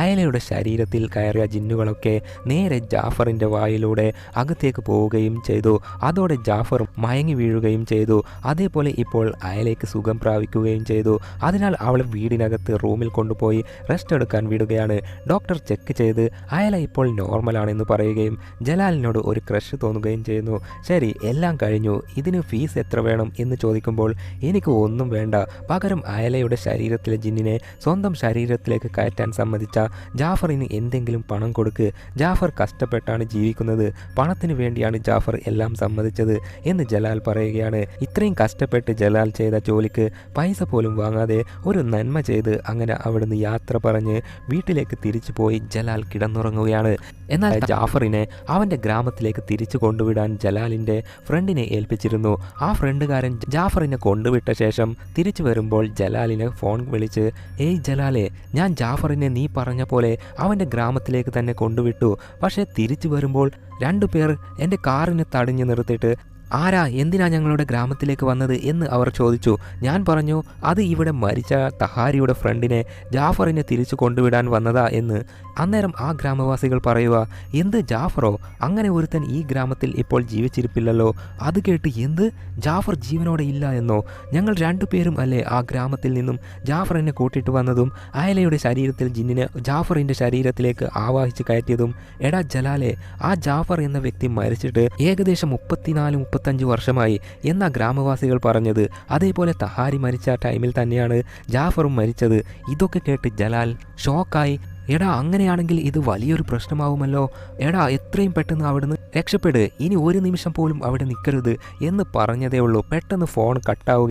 അയലയുടെ ശരീരത്തിൽ കയറിയ ജിന്നുകളൊക്കെ നേരെ ജാഫറിൻ്റെ വായിലൂടെ അകത്തേക്ക് പോവുകയും ചെയ്തു. അതോടെ ജാഫർ മയങ്ങി വീഴുകയും ചെയ്തു. അതേപോലെ ഇപ്പോൾ അയലയ്ക്ക് സുഖം പ്രാപിക്കുകയും ചെയ്തു. അതിനാൽ അവൾ വീടിനകത്ത് റൂമിൽ കൊണ്ടുപോയി റെസ്റ്റ് എടുക്കാൻ വിടുകയാണ്. ഡോക്ടർ ചെക്ക് ചെയ്ത് അയല ഇപ്പോൾ നോർമലാണെന്ന് പറയുകയും ജലാലിനോട് ഒരു ക്രഷ് തോന്നുകയും ചെയ്യുന്നു. ശരി, എല്ലാം കഴിഞ്ഞു, ഇതിന് ഫീസ് എത്ര വേണം എന്ന് ചോദിക്കുമ്പോൾ എനിക്ക് ഒന്നും വേണ്ട, പകരം അയലയുടെ ശരീരത്തിലെ ജിന്നിനെ സ്വന്തം ശരീരത്തിലേക്ക് കയറ്റാൻ സമ്മതിച്ച ജാഫറിന് എന്തെങ്കിലും പണം കൊടുക്ക്. ജാഫർ കഷ്ടപ്പെട്ടാണ് ജീവിക്കുന്നത്, പണത്തിന് വേണ്ടിയാണ് ജാഫർ എല്ലാം സമ്മതിച്ചത് എന്ന് ജലാൽ പറയുകയാണ്. ഇത്രയും കഷ്ടപ്പെട്ട് ജലാൽ ചെയ്ത ജോലിക്ക് പൈസ പോലും വാങ്ങാതെ ഒരു നന്മ ചെയ്ത് അങ്ങനെ അവിടുന്ന് യാത്ര പറഞ്ഞ് വീട്ടിലേക്ക് തിരിച്ചു പോയി ജലാൽ കിടന്നുറങ്ങുകയാണ്. എന്നാൽ ജാഫറിനെ അവൻ്റെ ഗ്രാമത്തിലേക്ക് തിരിച്ചു കൊണ്ടുവിടാൻ ജലാലിൻ്റെ ഫ്രണ്ടിനെ ഏൽപ്പിച്ചിരുന്നു. ആ ഫ്രണ്ടുകാരൻ ജാഫറിനെ കൊണ്ടുവിട്ട ശേഷം തിരിച്ചു വരുമ്പോൾ ജലാലിനെ ഫോൺ വിളിച്ച്, ഏയ് ജലാലെ, ഞാൻ ജാഫറിനെ നീ പറഞ്ഞ പോലെ അവൻ്റെ ഗ്രാമത്തിലേക്ക് തന്നെ കൊണ്ടുവിട്ടു. പക്ഷേ തിരിച്ചു വരുമ്പോൾ 2 പേർ എൻ്റെ കാറിനെ തടഞ്ഞു നിർത്തിയിട്ട് ആരാ, എന്തിനാ ഞങ്ങളുടെ ഗ്രാമത്തിലേക്ക് വന്നത് എന്ന് അവർ ചോദിച്ചു. ഞാൻ പറഞ്ഞു, അത് ഇവിടെ മരിച്ച തഹാരിയുടെ ഫ്രണ്ടിനെ ജാഫറിനെ തിരിച്ചു കൊണ്ടുവിടാൻ വന്നതാ എന്ന്. അന്നേരം ആ ഗ്രാമവാസികൾ പറയുക, എന്ത് ജാഫറോ? അങ്ങനെ ഒരുത്തൻ ഈ ഗ്രാമത്തിൽ ഇപ്പോൾ ജീവിച്ചിരിപ്പില്ലല്ലോ. അത് കേട്ട് എന്ത്, ജാഫർ ജീവനോടെ ഇല്ല എന്നോ? ഞങ്ങൾ 2 പേരും അല്ലേ ആ ഗ്രാമത്തിൽ നിന്നും ജാഫറിനെ കൂട്ടിയിട്ട് വന്നതും അയലയുടെ ശരീരത്തിൽ ജിന്നിനെ ജാഫറിൻ്റെ ശരീരത്തിലേക്ക് ആവാഹിച്ച് കയറ്റിയതും? എടാ ജലാലെ, ആ ജാഫർ എന്ന വ്യക്തി മരിച്ചിട്ട് ഏകദേശം 34-35 വർഷമായി എന്നാ ഗ്രാമവാസികൾ പറഞ്ഞത്. അതേപോലെ തഹാരി മരിച്ച ടൈമിൽ തന്നെയാണ് ജാഫറും മരിച്ചത്. ഇതൊക്കെ കേട്ട് ജലാൽ ഷോക്കായി. എടാ, അങ്ങനെയാണെങ്കിൽ ഇത് വലിയൊരു പ്രശ്നമാവുമല്ലോ. എടാ, എത്രയും പെട്ടെന്ന് അവിടുന്ന് രക്ഷപ്പെട്, ഇനി ഒരു നിമിഷം പോലും അവിടെ നിൽക്കരുത് എന്ന് പറഞ്ഞതേ ഉള്ളൂ. പെട്ടെന്ന് ഫോൺ കട്ടാവുക.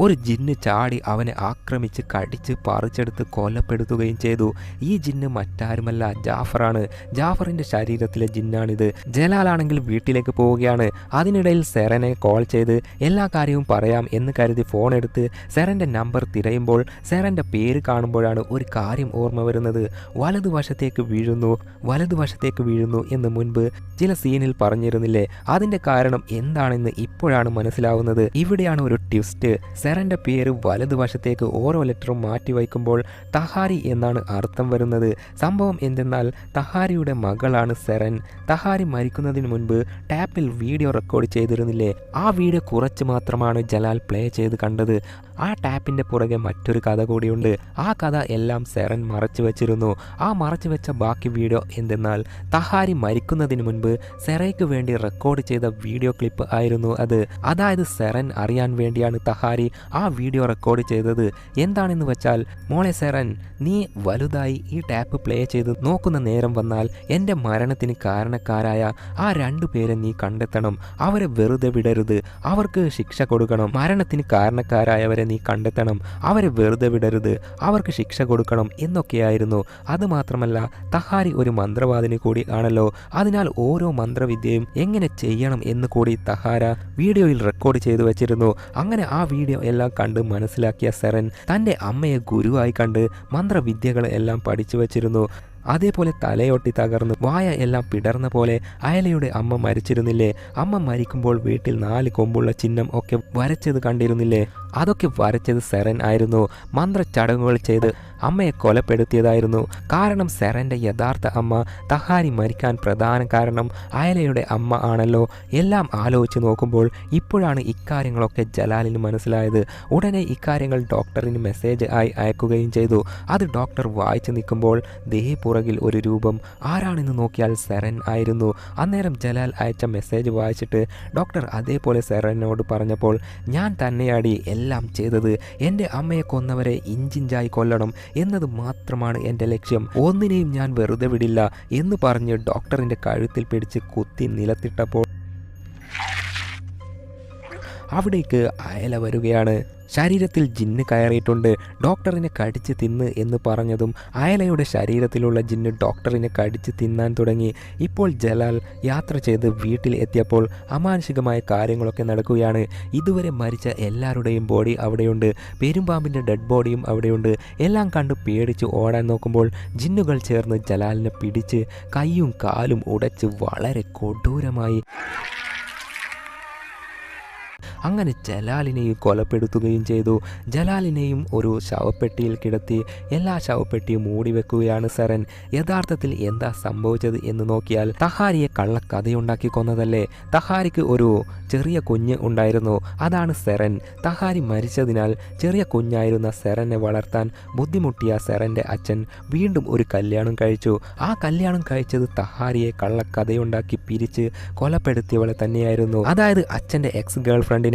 ഒരു ജിന്ന് ചാടി അവനെ ആക്രമിച്ച് കടിച്ച് പറിച്ചെടുത്ത് കൊലപ്പെടുത്തുകയും ചെയ്തു. ഈ ജിന്ന് മറ്റാരുമല്ല, ജാഫറാണ്. ജാഫറിന്റെ ശരീരത്തിലെ ജിന്നാണിത്. ജലാലാണെങ്കിൽ വീട്ടിലേക്ക് പോവുകയാണ്. അതിനിടയിൽ സെറനെ കോൾ ചെയ്ത് എല്ലാ കാര്യവും പറയാം എന്ന് കരുതി ഫോൺ എടുത്ത് സെറന്റെ നമ്പർ തിരയുമ്പോൾ സെറന്റെ പേര് കാണുമ്പോഴാണ് ഒരു കാര്യം ഓർമ്മ വരുന്നത്. വലതുവശത്തേക്ക് വീഴുന്നു എന്ന് മുൻപ് ചില സീനിൽ പറഞ്ഞിരുന്നില്ലേ? അതിന്റെ കാരണം എന്താണെന്ന് ഇപ്പോഴാണ് മനസ്സിലാവുന്നത്. ഇവിടെയാണ് ഒരു ട്വിസ്റ്റ്. സെറന്റെ പേര് വലതുവശത്തേക്ക് ഓരോ ലെറ്ററും മാറ്റി വയ്ക്കുമ്പോൾ തഹാരി എന്നാണ് അർത്ഥം വരുന്നത്. സംഭവം എന്തെന്നാൽ തഹാരിയുടെ മകളാണ് സെറൻ. തഹാരി മരിക്കുന്നതിന് മുൻപ് ടാപ്പിൽ വീഡിയോ റെക്കോർഡ് ചെയ്തിരുന്നില്ലേ? ആ വീഡിയോ കുറച്ച് മാത്രമാണ് ജലാൽ പ്ലേ ചെയ്ത് കണ്ടത്. ആ ടാപ്പിന്റെ പുറകെ മറ്റൊരു കഥ കൂടിയുണ്ട്. ആ കഥ എല്ലാം സെറൻ മറച്ചു വെച്ചിരുന്നു. ആ മറച്ചു വെച്ച ബാക്കി വീഡിയോ എന്തെന്നാൽ തഹാരി മരിക്കുന്നതിന് മുൻപ് സെറയ്ക്ക് വേണ്ടി റെക്കോർഡ് ചെയ്ത വീഡിയോ ക്ലിപ്പ് ആയിരുന്നു അത്. അതായത് സെറൻ അറിയാൻ വേണ്ടിയാണ് തഹാരി ആ വീഡിയോ റെക്കോർഡ് ചെയ്തത്. എന്താണെന്ന് വെച്ചാൽ, മോളെ സെറൻ, നീ വലുതായി ഈ ടാപ്പ് പ്ലേ ചെയ്ത് നോക്കുന്ന നേരം വന്നാൽ എൻ്റെ മരണത്തിന് കാരണക്കാരായ ആ 2 പേരെ നീ കണ്ടെത്തണം. അവരെ വെറുതെ വിടരുത്. അവർക്ക് ശിക്ഷ കൊടുക്കണം. മരണത്തിന് കാരണക്കാരായവരെ നീ കണ്ടെത്തണം. അവരെ വെറുതെ വിടരുത്. അവർക്ക് ശിക്ഷ കൊടുക്കണം എന്നൊക്കെയായിരുന്നു. അതുമാത്രമല്ല, തഹാരി ഒരു മന്ത്രവാദിനി കൂടി ആണല്ലോ. അതിനാൽ ഓരോ മന്ത്രവിദ്യയും എങ്ങനെ ചെയ്യണം എന്ന് കൂടി തഹാര വീഡിയോയിൽ റെക്കോർഡ് ചെയ്തു വെച്ചിരുന്നു. അങ്ങനെ ആ വീഡിയോ എല്ലാം കണ്ട് മനസ്സിലാക്കിയ സെറൻ തൻ്റെ അമ്മയെ ഗുരുവായി കണ്ട് മന്ത്രവിദ്യകൾ എല്ലാം പഠിച്ചു വച്ചിരുന്നു. അതേപോലെ തലയൊട്ടി തകർന്ന് വായ എല്ലാം പിടർന്ന പോലെ അയലയുടെ അമ്മ മരിച്ചിരുന്നില്ലേ? അമ്മ മരിക്കുമ്പോൾ വീട്ടിൽ 4 കൊമ്പുള്ള ചിഹ്നം ഒക്കെ വരച്ചത് കണ്ടിരുന്നില്ലേ? അതൊക്കെ വരച്ചത് സെറൻ ആയിരുന്നു. മന്ത്രചടങ്ങുകൾ ചെയ്ത് അമ്മയെ കൊലപ്പെടുത്തിയതായിരുന്നു. കാരണം സെറന്റെ യഥാർത്ഥ അമ്മ തഹാരി മരിക്കാൻ പ്രധാന കാരണം അയലയുടെ അമ്മ ആണല്ലോ. എല്ലാം ആലോചിച്ച് നോക്കുമ്പോൾ ഇപ്പോഴാണ് ഇക്കാര്യങ്ങളൊക്കെ ജലാലിന് മനസ്സിലായത്. ഉടനെ ഇക്കാര്യങ്ങൾ ഡോക്ടറിന് മെസ്സേജ് ആയി അയക്കുകയും ചെയ്തു. അത് ഡോക്ടർ വായിച്ചു നിൽക്കുമ്പോൾ പുറകിൽ ഒരു രൂപം. ആരാണെന്ന് നോക്കിയാൽ സെറൻ ആയിരുന്നു. അന്നേരം ജലാൽ അയച്ച മെസ്സേജ് വായിച്ചിട്ട് ഡോക്ടർ അതേപോലെ സെറനോട് പറഞ്ഞപ്പോൾ, ഞാൻ തന്നെയാടി എല്ലാം ചെയ്തത്. എൻ്റെ അമ്മയെ കൊന്നവരെ ഇഞ്ചിഞ്ചായി കൊല്ലണം എന്നത് മാത്രമാണ് എൻ്റെ ലക്ഷ്യം. ഒന്നിനെയും ഞാൻ വെറുതെ വിടില്ല എന്ന് പറഞ്ഞ് ഡോക്ടറിൻ്റെ കഴുത്തിൽ പിടിച്ച് കുത്തി നിലത്തിട്ടപ്പോൾ അവിടേക്ക് അയല വരികയാണ്. ശരീരത്തിൽ ജിന്ന് കയറിയിട്ടുണ്ട്. ഡോക്ടറിനെ കടിച്ച് തിന്ന് എന്ന് പറഞ്ഞതും അയലയുടെ ശരീരത്തിലുള്ള ജിന്ന് ഡോക്ടറിനെ കടിച്ച് തിന്നാൻ തുടങ്ങി. ഇപ്പോൾ ജലാൽ യാത്ര ചെയ്ത് വീട്ടിൽ എത്തിയപ്പോൾ അമാനുഷികമായ കാര്യങ്ങളൊക്കെ നടക്കുകയാണ്. ഇതുവരെ മരിച്ച എല്ലാവരുടെയും ബോഡി അവിടെയുണ്ട്. പെരുമ്പാമ്പിൻ്റെ ഡെഡ് ബോഡിയും അവിടെയുണ്ട്. എല്ലാം കണ്ട് പേടിച്ച് ഓടാൻ നോക്കുമ്പോൾ ജിന്നുകൾ ചേർന്ന് ജലാലിനെ പിടിച്ച് കൈയും കാലും ഉടച്ച് വളരെ കൊടൂരമായി അങ്ങനെ ജലാലിനെയും കൊലപ്പെടുത്തുകയും ചെയ്തു. ജലാലിനെയും ഒരു ശവപ്പെട്ടിയിൽ കിടത്തി എല്ലാ ശവപ്പെട്ടിയും മൂടി വെക്കുകയാണ് സെറൻ. യഥാർത്ഥത്തിൽ എന്താ സംഭവിച്ചത് എന്ന് നോക്കിയാൽ തഹാരിയെ കള്ളക്കഥയുണ്ടാക്കി കൊന്നതല്ലേ? തഹാരിക്ക് ഒരു ചെറിയ കുഞ്ഞ് ഉണ്ടായിരുന്നു. അതാണ് സെറൻ. തഹാരി മരിച്ചതിനാൽ ചെറിയ കുഞ്ഞായിരുന്ന സെറനെ വളർത്താൻ ബുദ്ധിമുട്ടിയ സെറന്റെ അച്ഛൻ വീണ്ടും ഒരു കല്യാണം കഴിച്ചു. ആ കല്യാണം കഴിച്ചത് തഹാരിയെ കള്ളക്കഥയുണ്ടാക്കി പിരിച്ച് കൊലപ്പെടുത്തിയവളെ തന്നെയായിരുന്നു. അതായത് അച്ഛൻ്റെ എക്സ് ഗേൾഫ്രണ്ടിനെ.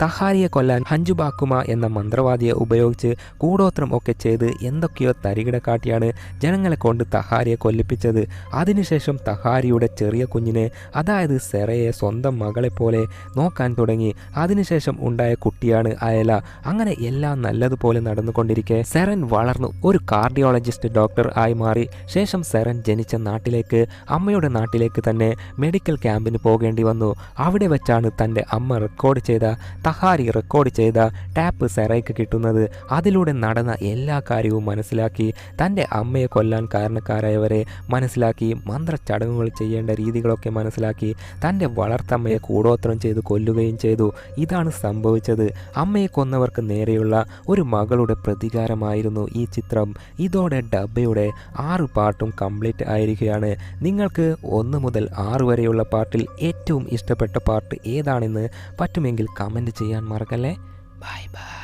തഹാരിയെ കൊല്ലാൻ ഹഞ്ചുബാക്കുമ എന്ന മന്ത്രവാദിയെ ഉപയോഗിച്ച് കൂടോത്രം ഒക്കെ ചെയ്ത് എന്തൊക്കെയോ തരികിട കാട്ടിയാണ് ജനങ്ങളെ കൊണ്ട് തഹാരിയെ കൊല്ലിപ്പിച്ചത്. അതിനുശേഷം തഹാരിയുടെ ചെറിയ കുഞ്ഞിനെ, അതായത് സെറയെ സ്വന്തം മകളെ പോലെ നോക്കാൻ തുടങ്ങി. അതിനുശേഷം ഉണ്ടായ കുട്ടിയാണ് അയല. അങ്ങനെ എല്ലാം നല്ലതുപോലെ നടന്നുകൊണ്ടിരിക്കെ സെറൻ വളർന്നു ഒരു കാർഡിയോളജിസ്റ്റ് ഡോക്ടർ ആയി മാറി. ശേഷം സെറൻ ജനിച്ച നാട്ടിലേക്ക്, അമ്മയുടെ നാട്ടിലേക്ക് തന്നെ മെഡിക്കൽ ക്യാമ്പിന് പോകേണ്ടി വന്നു. അവിടെ വെച്ചാണ് തൻ്റെ അമ്മ റെക്കോർഡ് ചെയ്ത തഹാരി റെക്കോർഡ് ചെയ്ത ടാപ്പ് സെറയ്ക്ക് കിട്ടുന്നത്. അതിലൂടെ നടന്ന എല്ലാ കാര്യവും മനസ്സിലാക്കി തൻ്റെ അമ്മയെ കൊല്ലാൻ കാരണക്കാരായവരെ മനസ്സിലാക്കി മന്ത്രചടങ്ങുകൾ ചെയ്യേണ്ട രീതികളൊക്കെ മനസ്സിലാക്കി തൻ്റെ വളർത്തമ്മയെ കൂടോത്രം ചെയ്ത് കൊല്ലുകയും ചെയ്തു. ഇതാണ് സംഭവിച്ചത്. അമ്മയെ കൊന്നവർക്ക് നേരെയുള്ള ഒരു മകളുടെ പ്രതികാരമായിരുന്നു ഈ ചിത്രം. ഇതോടെ ഡബ്ബയുടെ 6 പാർട്ടും കംപ്ലീറ്റ് ആയിരിക്കുകയാണ്. നിങ്ങൾക്ക് 1 മുതൽ 6 വരെയുള്ള പാർട്ടിൽ ഏറ്റവും ഇഷ്ടപ്പെട്ട പാർട്ട് ഏതാണെന്ന് പറ്റുമെങ്കിൽ കമൻറ്റ് ചെയ്യാൻ മറക്കല്ലേ. Bye bye.